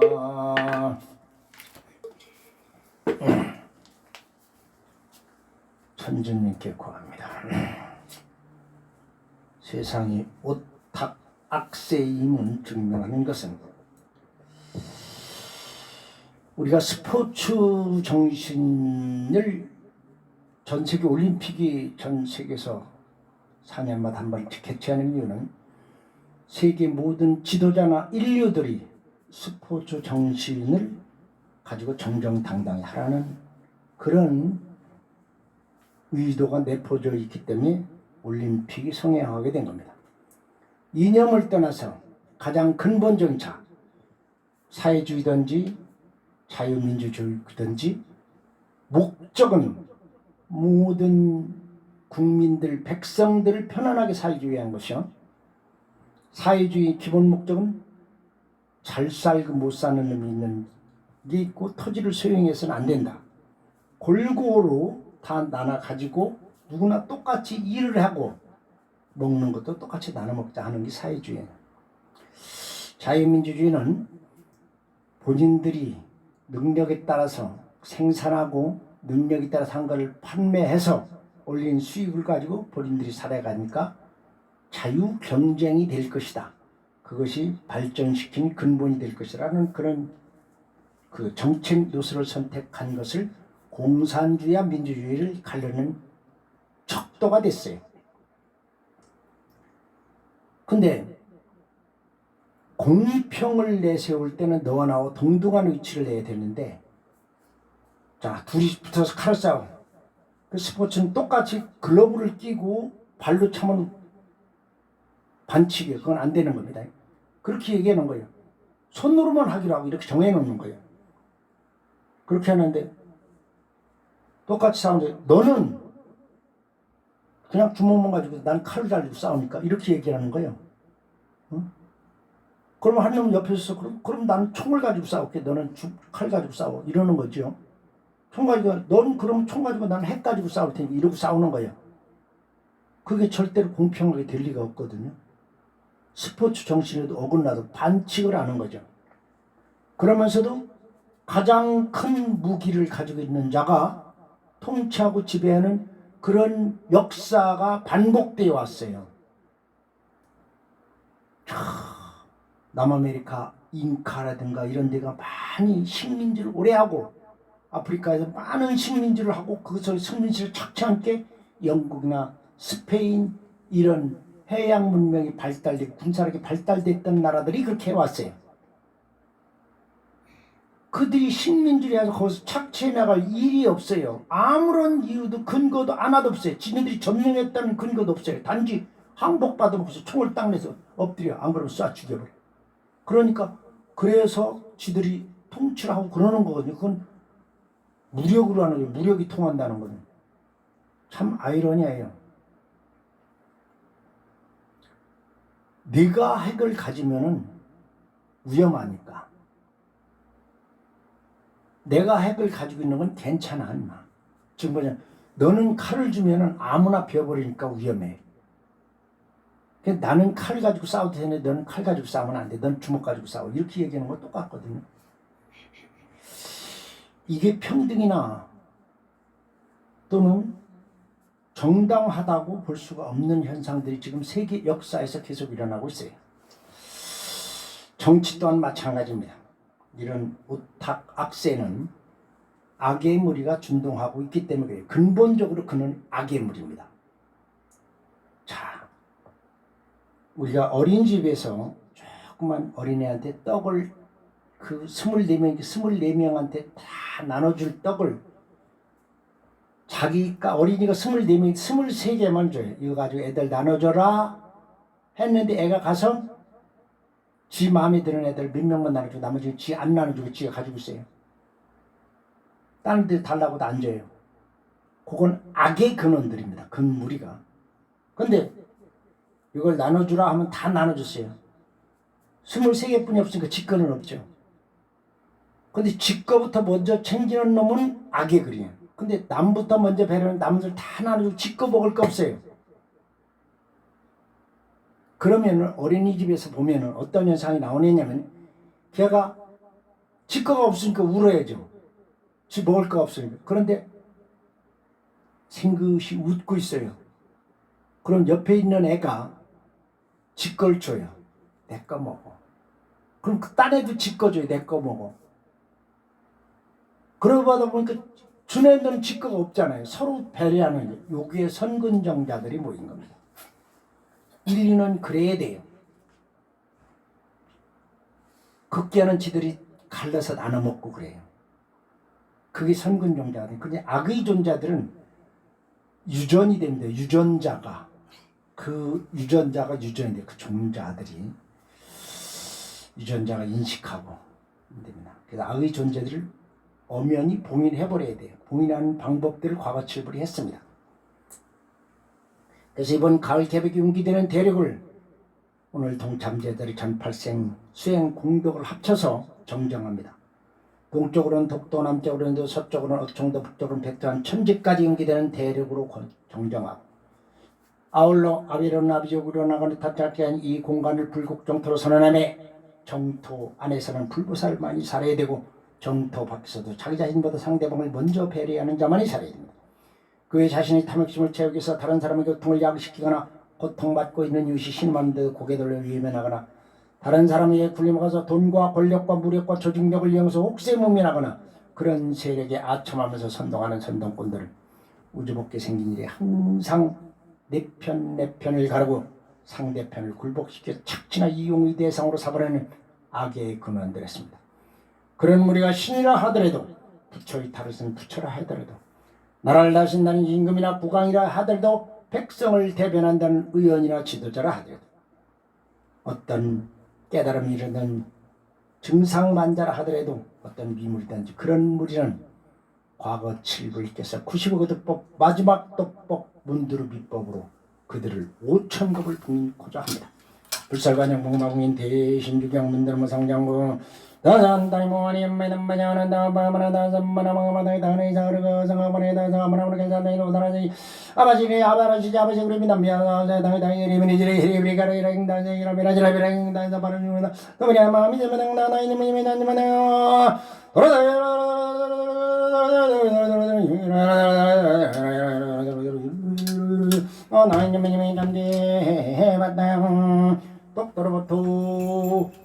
천주님께 구합니다. 세상이 오탁 악세임을 증명하는 것은 우리가 스포츠 정신을 전 세계 올림픽이 전 세계에서 4년마다 한 번 개최하는 이유는 세계 모든 지도자나 인류들이 스포츠 정신을 가지고 정정당당히 하라는 그런 의도가 내포되어 있기 때문에 올림픽이 성행하게 된 겁니다. 이념을 떠나서 가장 근본적인 사회주의든지 자유민주주의든지 목적은 모든 국민들, 백성들을 편안하게 살기 위한 것이요. 사회주의 기본 목적은 잘 살고 못 사는 놈이 있는 게 있고 토지를 소유해서는 안 된다. 골고루 다 나눠 가지고 누구나 똑같이 일을 하고 먹는 것도 똑같이 나눠 먹자 하는 게 사회주의예요. 자유민주주의는 본인들이 능력에 따라서 생산하고 능력에 따라 산 것을 판매해서 올린 수익을 가지고 본인들이 살아가니까 자유 경쟁이 될 것이다. 그것이 발전시킨 근본이 될 것이라는 그런 그 정책 노선을 선택한 것을 공산주의와 민주주의를 가르는 척도가 됐어요. 근데 공평을 내세울 때는 너와 나와 동등한 위치를 내야 되는데, 자, 둘이 붙어서 칼을 싸워. 그 스포츠는 똑같이 글러브를 끼고 발로 차면 반칙이에요. 그건 안 되는 겁니다. 그렇게 얘기하는 거예요. 손으로만 하기로 하고 이렇게 정해놓는 거예요. 그렇게 하는데 똑같이 싸우는데 너는 그냥 주먹만 가지고 난 칼을 가지고 싸우니까 이렇게 얘기하는 거예요. 응? 그러면 한 놈은 옆에서 그럼 나는 총을 가지고 싸울게. 너는 칼 가지고 싸워. 이러는 거죠. 총 가지고 넌 그러면 총 가지고 나는 핵 가지고 싸울 테니까 이러고 싸우는 거예요. 그게 절대로 공평하게 될 리가 없거든요. 스포츠 정신에도 어긋나도 반칙을 하는 거죠. 그러면서도 가장 큰 무기를 가지고 있는 자가 통치하고 지배하는 그런 역사가 반복되어 왔어요. 남아메리카 잉카라든가 이런 데가 많이 식민지를 오래 하고 아프리카에서 많은 식민지를 하고 거기서 식민지를 착취한 게 영국이나 스페인 이런 해양 문명이 발달되고 군사력이 발달됐던 나라들이 그렇게 해왔어요. 그들이 식민지를 해서 거기서 착취해 나갈 일이 없어요. 아무런 이유도 근거도 하나도 없어요. 지네들이 점령했다는 근거도 없어요. 단지 항복받아놓고서 총을 딱 내서 엎드려. 안 그러면 쏴 죽여버려. 그러니까 그래서 지들이 통치를 하고 그러는 거거든요. 그건 무력으로 하는 거예요. 무력이 통한다는 거는. 참 아이러니해요. 네가 핵을 가지면은 위험하니까. 내가 핵을 가지고 있는 건 괜찮아, 인마. 지금 뭐냐, 너는 칼을 주면은 아무나 베어버리니까 위험해. 나는 칼 가지고 싸워도 되는데 너는 칼 가지고 싸우면 안 돼. 넌 주먹 가지고 싸워. 이렇게 얘기하는 건 똑같거든요. 이게 평등이나 또는 정당하다고 볼 수가 없는 현상들이 지금 세계 역사에서 계속 일어나고 있어요. 정치 또한 마찬가지입니다. 이런 오탁 악세는 악의 무리가 준동하고 있기 때문에 그래요. 근본적으로 그는 악의 무리입니다. 자, 우리가 어린이집에서 조그만 어린애한테 떡을 그 24명한테 다 나눠줄 떡을 자기가 어린이가 24명 23개만 줘요. 이거 가지고 애들 나눠줘라 했는데 애가 가서 지 마음에 드는 애들 몇 명만 나눠주고 나머지는 지 안 나눠주고 지가 가지고 있어요. 다른 데 달라고도 안 줘요. 그건 악의 근원들입니다. 근무리가. 근데 이걸 나눠주라 하면 다 나눠줬어요. 23개뿐이 없으니까 지 거는 없죠. 근데 지 거부터 먼저 챙기는 놈은 악의 글이에요. 근데 남부터 먼저 배려는 남들 다 나눠주고 지 거 먹을 거 없어요. 그러면 어린이집에서 보면 어떤 현상이 나오느냐면 걔가 지 거가 없으니까 울어야죠. 지 먹을 거 없으니까. 그런데 생긋이 웃고 있어요. 그럼 옆에 있는 애가 지 걸 줘요. 내 거 먹어. 그럼 딴 애도 지 거 줘요. 내 거 먹어. 그러고 보니까 주네들은 직거가 없잖아요. 서로 배려하는 여기에 선근정자들이 모인 겁니다. 인류는 그래야 돼요. 극기하는 지들이 갈라서 나눠 먹고 그래요. 그게 선근정자들. 근데 악의 존자들은 유전이 됩니다. 유전자가 유전이 돼. 그 종자들이 유전자가 인식하고 됩니다. 그래서 악의 존재들을 엄연히 봉인해버려야 돼요. 봉인하는 방법들을 과거 칠불이 했습니다. 그래서 이번 가을 개벽이 웅기되는 대륙을 오늘 동참제들이 전팔생 수행 공덕을 합쳐서 정정합니다. 동쪽으로는 독도, 남쪽으로는 서쪽으로는 억청도, 북쪽으로는 백두한 천지까지 웅기되는 대륙으로 정정하고 아울러 아비로는 아비족으로 나가는 타짜한 이 공간을 불국정토로 선언하며 정토 안에서는 불보살만이 살아야 되고 정토 밖에서도 자기 자신보다 상대방을 먼저 배려하는 자만이 살아야 됩니다. 그의 자신의 탐욕심을 채우기 위해서 다른 사람의 고통을 야기시키거나 고통받고 있는 이웃이 신음하는데 고개 돌려 위험해나거나 다른 사람에게 굴림하고서 돈과 권력과 무력과 조직력을 이용해서 옥세무민하거나 그런 세력에 아첨하면서 선동하는 선동꾼들을 우주복게 생긴 일이 항상 내 편을 가르고 상대편을 굴복시켜 착취나 이용의 대상으로 삼으려는 악의 근원들이었습니다. 그런 무리가 신이라 하더라도 부처의 탈을 쓴 부처라 하더라도 나라를 다신다는 임금이나 국왕이라 하더라도 백성을 대변한다는 의원이나 지도자라 하더라도 어떤 깨달음이 이르는 증상만자라 하더라도 어떤 미물이든지 그런 무리는 과거 칠불께서 95그 득법 마지막 득법 문두르 비법으로 그들을 5천급을 붕고자 합니다. 불살관영 봉마공인 대신주경 문들모 상장고 다산다이모니 엄매남마냐는 다바마나다 삼마나마마다이 다네 자르가 상하바네다 상하바나마나 괜찮다이로 다라지 아바지게 아바라지 아바지 우리 미남미야 다이 다이 리미니지리 히리브리가르이라잉 다이 이라미라지라비라잉 다이 다바르니나 그러냐 마음이 되면 나나이 니미니 나니마나 나이님이 잠재해봤다 똑똑로부터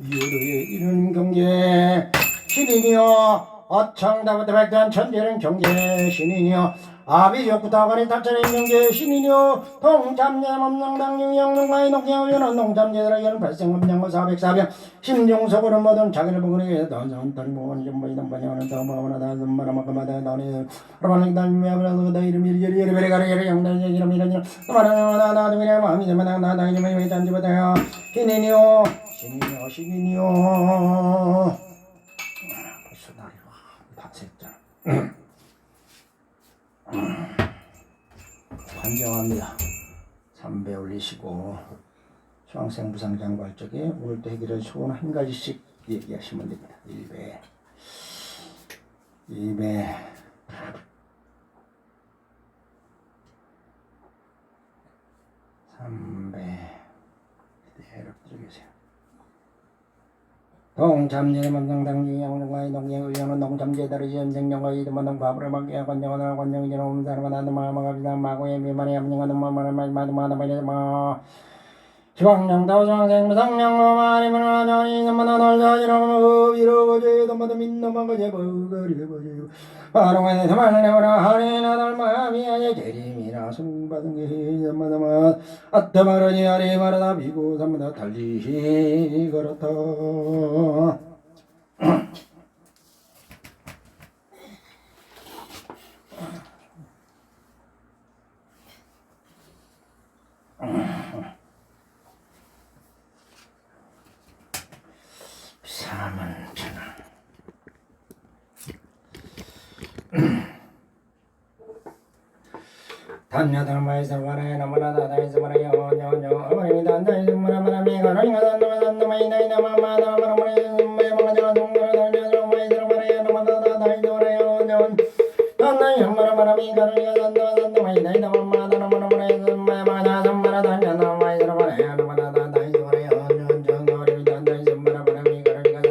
유도에 이른 경계 신이니여 어청다부터 백전 천재는 경계 신이니여 아비족부터 닥쳐낸 경계 신이니여 동참제 법령당 유영농과의 녹여오려는 농참제들의 연 발생법령과 사백사병 심중속으로 모든 자기를 보고는 다전당 모원이 전부이 넘반영하는 다음하나 다음마라마까마다 다니 라만이 달미야브라도 다 이름이 이리이리 베레가르 영당 이름 이런 마라나 나도미야 마음이 되면 나다 이름이 잔지부터요 신이니여 신이니여 신이니여 벌써 날이 다 샜잖아. 관정합니다. 3배 올리시고 수강생 부상장구할 적에 오늘도 해결할 소원 한 가지씩 얘기하시면 됩니다. 1배 2배 3배 그대로 들으세요. 동참제 만당당지 양정과의 동행의원은 동참제다르지 연생령과 이드만동 바브를 막게 관정하나 관정이지는 없는 사람은 나도 마마갑니다. 마고의 미만의 암령하는 마마를 마마마마마마마 지방령다우 장생 무상령로 마리만 하자니 삼만한 얼자지라고 이러고지 도마도 민노마고지 버거리고지 바롱에 대만을 내오라 하리나 달마미아의 재림이라 승받은 게 삼마다마 아따마르니 아리마르다 비고 삼마다 달리시 걸었다. 단야달마이서 와라에 나마나다 다이서 와라에 어녀녀 어머니다 다이서 마라마라미 가라이가 단나마단나마이 나이나마마다 마라마라이 마야마가자 동그라 단야저 마이서 와라에 나마나다 다이서 와라에 어녀 단나이 마라마라미 가라이가 단나마단나마이 나이나마마다 마라마라이 마야마가자 sam마라 단야나 마이서 와라에 나마나다 다이서 와라에 어녀 정거리다 다이서 마라마라미 가라이가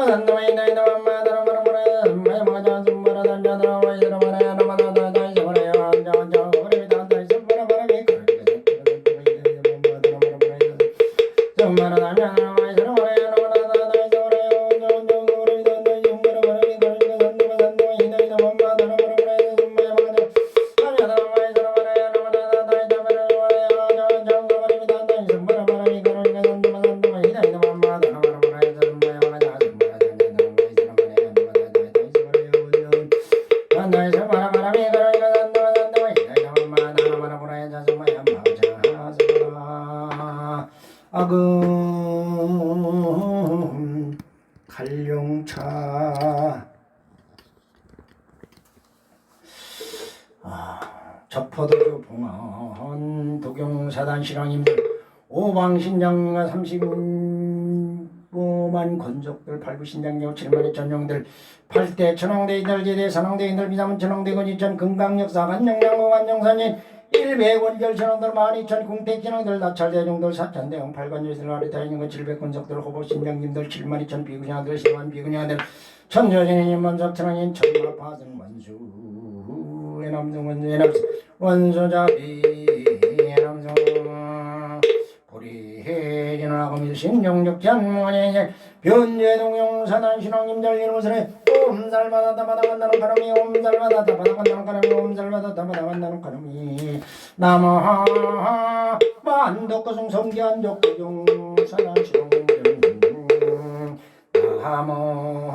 단나마 나이나마마다 마라마라이 마야마가자 동그라 단야나 마이서 와라에 나마나다 다이서 와라에 어저저 일용차. 저포도주 봉헌 도경사단 신앙님들 오방신장과 35만 건족들 8부 신장경 7만의 전용들 8대 천왕대 이달제대 산왕대 인들 비자문 천왕대 건이천 금강역사 간영양고 간영산인 100원결 천왕들 12,000 궁택진왕들 나찰대중들 4,000대형 8관유들 아래타 있는 것 700건석들 호보 신장님들 72,000 비구냐들 10만 비구냐들 천조진인 만석천왕인 천마파승 원수 남성 원소자비 남성 보리해진하고 밀신용적찬무원의 변제동용사단 신왕님들 이름으로 옴살바다다 바다간다는 가람이 옴살바다다 바다간다는 가람이 옴살바다다 바다간다는 가람이 남아 만덕거성 성기한적도용사단 신왕님들 나모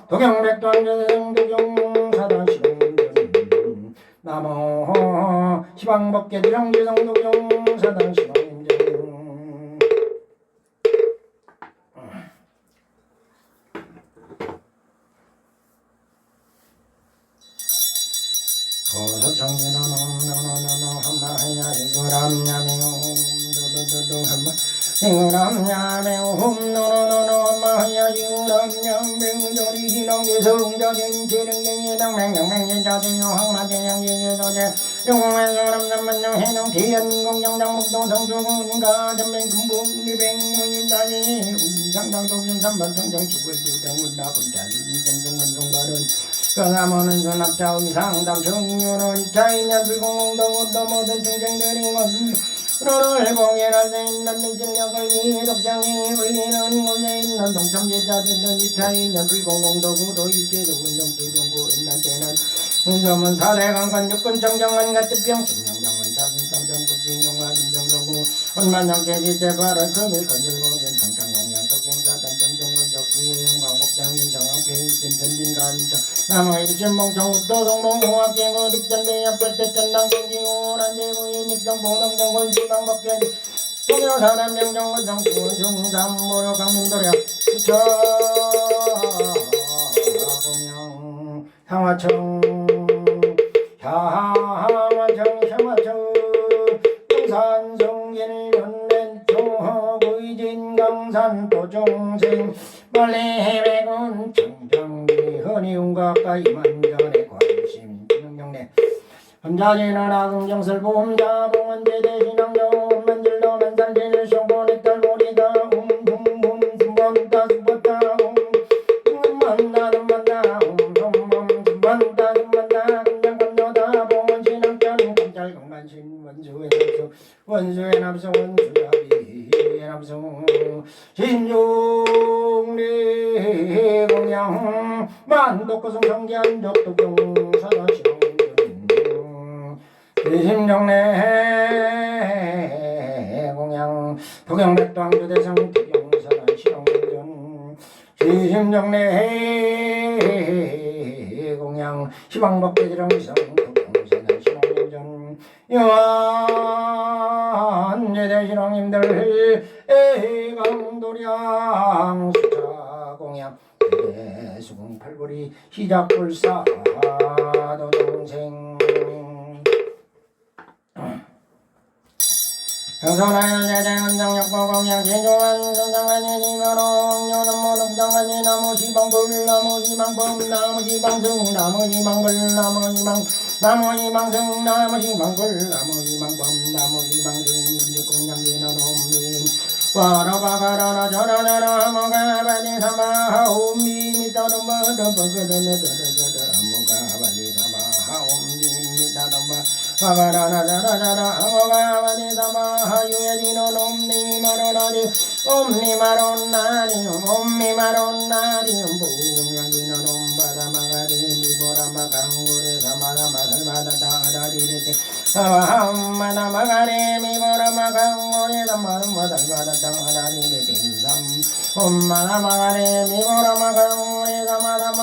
도경백도안전성도경사단 신왕님들 나모 시방법계지랑지성도경사단 신왕님들 거서정진하놈 너너너너 한마하냐 이거람냐매요 도도도도 한마 이거람냐매요 너너너너 한마하냐 이거람냐매요 희농계성자진 재능능이 당맹명맹제자진요 항마제양제제조제 영공해서남남만영 해농 대연공정장목동성주군가 전맹금붕리백문인다지 상당동진삼반성정 죽을두당문나군자리 정성원공발은 강함하는 전합자 의상당 정윤원 자인년 불공공동운동 모든 중생들이 너를 공연할 있는 민질력을 위해 독장이 울리는 곳에 있는 동참제자들은 이차이년 불공공도구도 일제로운동지병고 인난때는 문서문 사대강관 육군 정정원 같은병 신명정원 자순정정 국진영화 김정정구 원만장제지대발은 금일 건설공전 청창공양 독경사단 정정원 적기의 영광복장이 정황폐이 진천진간정 남아일진봉정우도 동봉호학계고 립전대 옆벌대전당경지오란 제부인 입정보동정권 시방법계 동영사단 명정원 성구원중삼모로 강림도려 수처공영 향화청 향화청 영산성길 연랜초 의진강산 도종생 멀리해백은 청정리 허니운과 가이만전의 관심 영영내 혼자지는 아금정설보 혼자봉원제대신앙정 만질러 만산제를 쇼고넥달 모리다 웅붕붕 숨번다 숨번다 만나는 만나 숨번다 숨번다 금장감녀다 봉원신앙전 감찰건반신 원수의 남성 원수야비의 남성 진종리 공양 만독거성 성기한 적도경 심정내 공양 도경백도항조대성 도경사단 실용전 심정내 공양 시방법계지령지성 도경사단 실용전 영안제대 실용님들 애강도량 수차공양 대수궁 팔보리 시작불사 도동생 영선하여 제대원장역보공양 제조한 선장관이 지면홍 요남모동장관이 나무시방불 나무시방불 나무시방승 나무시방불 나무시방승 나무시방불 나무시방범 나무시방승 문제공양기너놈님 와라바가라나 저라나라 모가바니 사마하 옴미미따름바르바그르르르르르 모가바니 사마하 옴미미따름바 와가라나라라라 모가바니 사마하 유야지노 옴니마로나리 옴니마로나리 옴니마로나리 옴봉양기노 옴바다마가리 미보라마강구레 사마다마살바다다라리리테 사마함마다마가리 미보라마강구레 사마다마살바다다라리리테 엄마나마가리 미보라마강구레 사마다마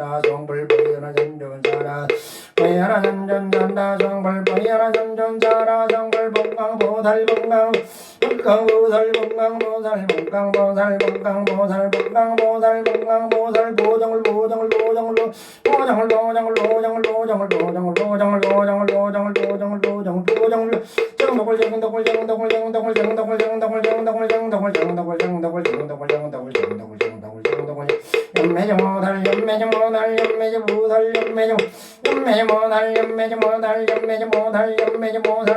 잔다 성불 보이라 전전사라 보이라 전전잔다 성불 보이라 전전사라 성불 봉강 보살 봉강 봉강 보살 봉강 보살 봉강 보살 봉강 보살 봉강 보살 봉강 보살 보정을 보정을 보정을 보정을 보정을 보정을 보정을 보정을 보정을 보정을 보정을 보정을 보정을 보정을 정덕을 정덕을 정덕을 정덕을 정덕을 정덕을 정덕을 정덕을 정덕을 정덕을 정덕을 정덕을 정덕을 연매정 모달 연매정 모달 연매정 모달 연매정 연매정 모달 연매정 모달 연매정 모달 연매정 모달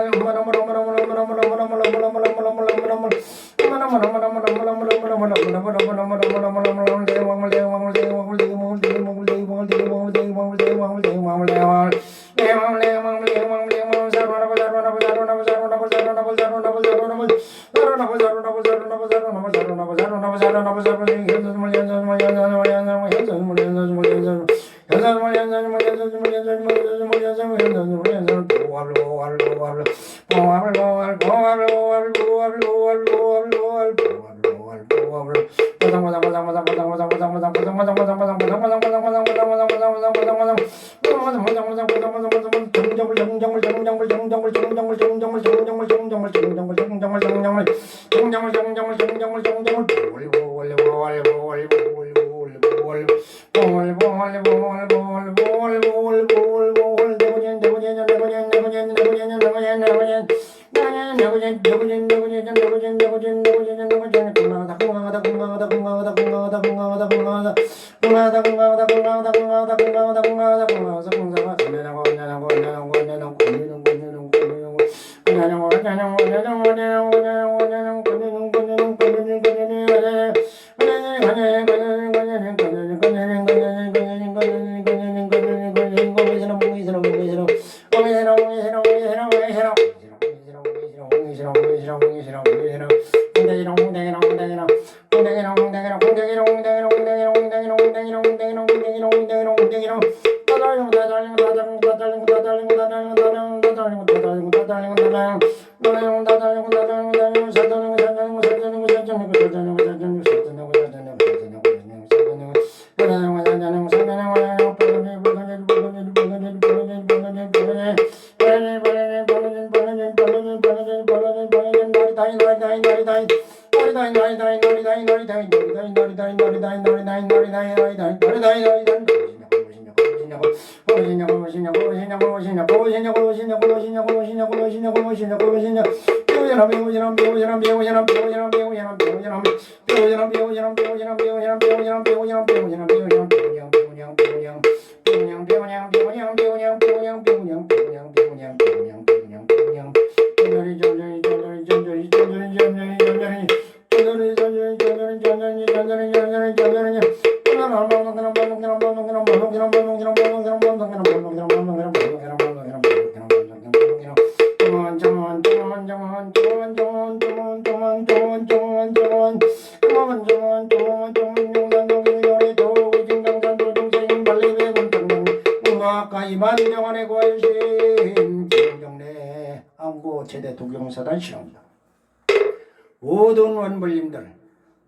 모든 원불님들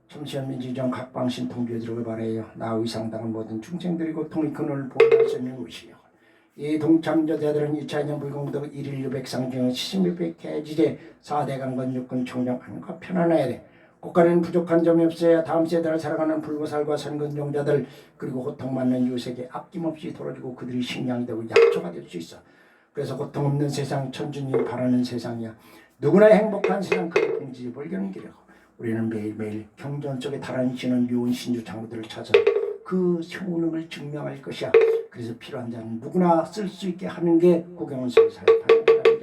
참시한민주정 각방신 통주들을 바라요. 나 의상당한 모든 중생들이 고통의 근원을 보호할 수 있는 것이요. 이 동참자들은 2차 인연 불공덕 1일 유백상정 시신백백 개지제 4대강건 육군 총령 안과 편안해야 돼. 국가는 부족한 점이 없어야 다음 세대를 살아가는 불보살과 선근종자들 그리고 고통받는 유색에 아낌없이 돌아주고 그들이 식량이 되고 약초가 될 수 있어. 그래서 고통 없는 세상 천주님이 바라는 세상이야. 누구나 행복한 세상 그 공지 벌겨는 길이고 우리는 매일매일 경전 속에 달아있는 묘한 신주 장구들을 찾아 그 효능을 증명할 것이야. 그래서 필요한 자는 누구나 쓸 수 있게 하는 게 고경원사의 사역하는 거라는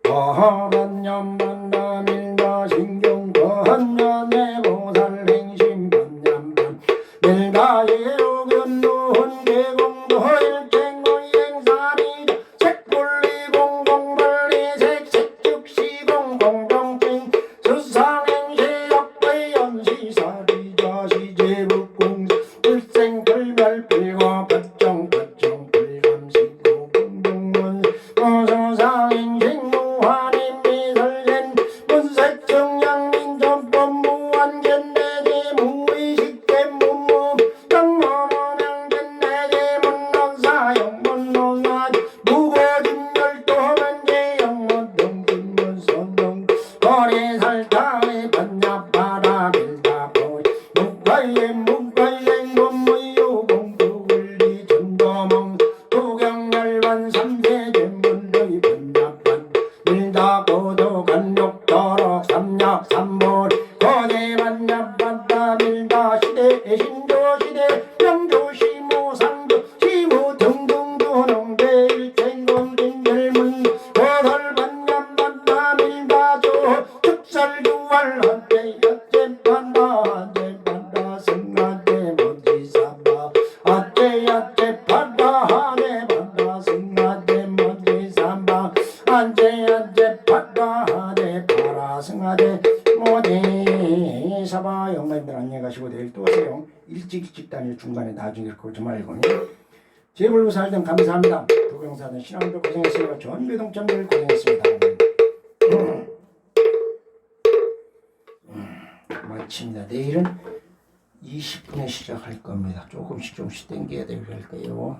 거야. 반년만남일마 신경 반년내 보살 행심 반년반 일가의 오견노혼 개공도 일쟁노이행사리 색불리 공공벌리 색색즉시 공공병증 수상행시 역의 연시사리 자시제북공 불생불멸불과 법정법정 불감시고 공공원 수상행시 무한인 미설된 문색증양민전법 가예 문가예 원무유 공부울리 전도몽 도경열반 삼세제 문의 번납반 밀다 고도 간욕도록 삼약 삼볼 거대 만납반다 밀다 시대 신조시대 명조시무 상조 시무 등등도 농대 일생공 빈결문 고돌 만납반다 밀다조 특설유월 한대 여태반다 한대반다 승한대 먼지삼바 한대 반다 한대반다 승한대 먼지삼바 한대 반다 한대 바라 승한대 모디 사바 영감님들 안녕히 가시고 내일 또 오세요. 일찍 다니고 중간에 나중에 그러지 말고 제불로 살던 감사합니다. 도경사든 신앙도 고생했어요. 전교동점들 고생했습니다. 마칩니다. 내일은 20분에 시작할 겁니다. 조금씩 땡겨야 될 거예요.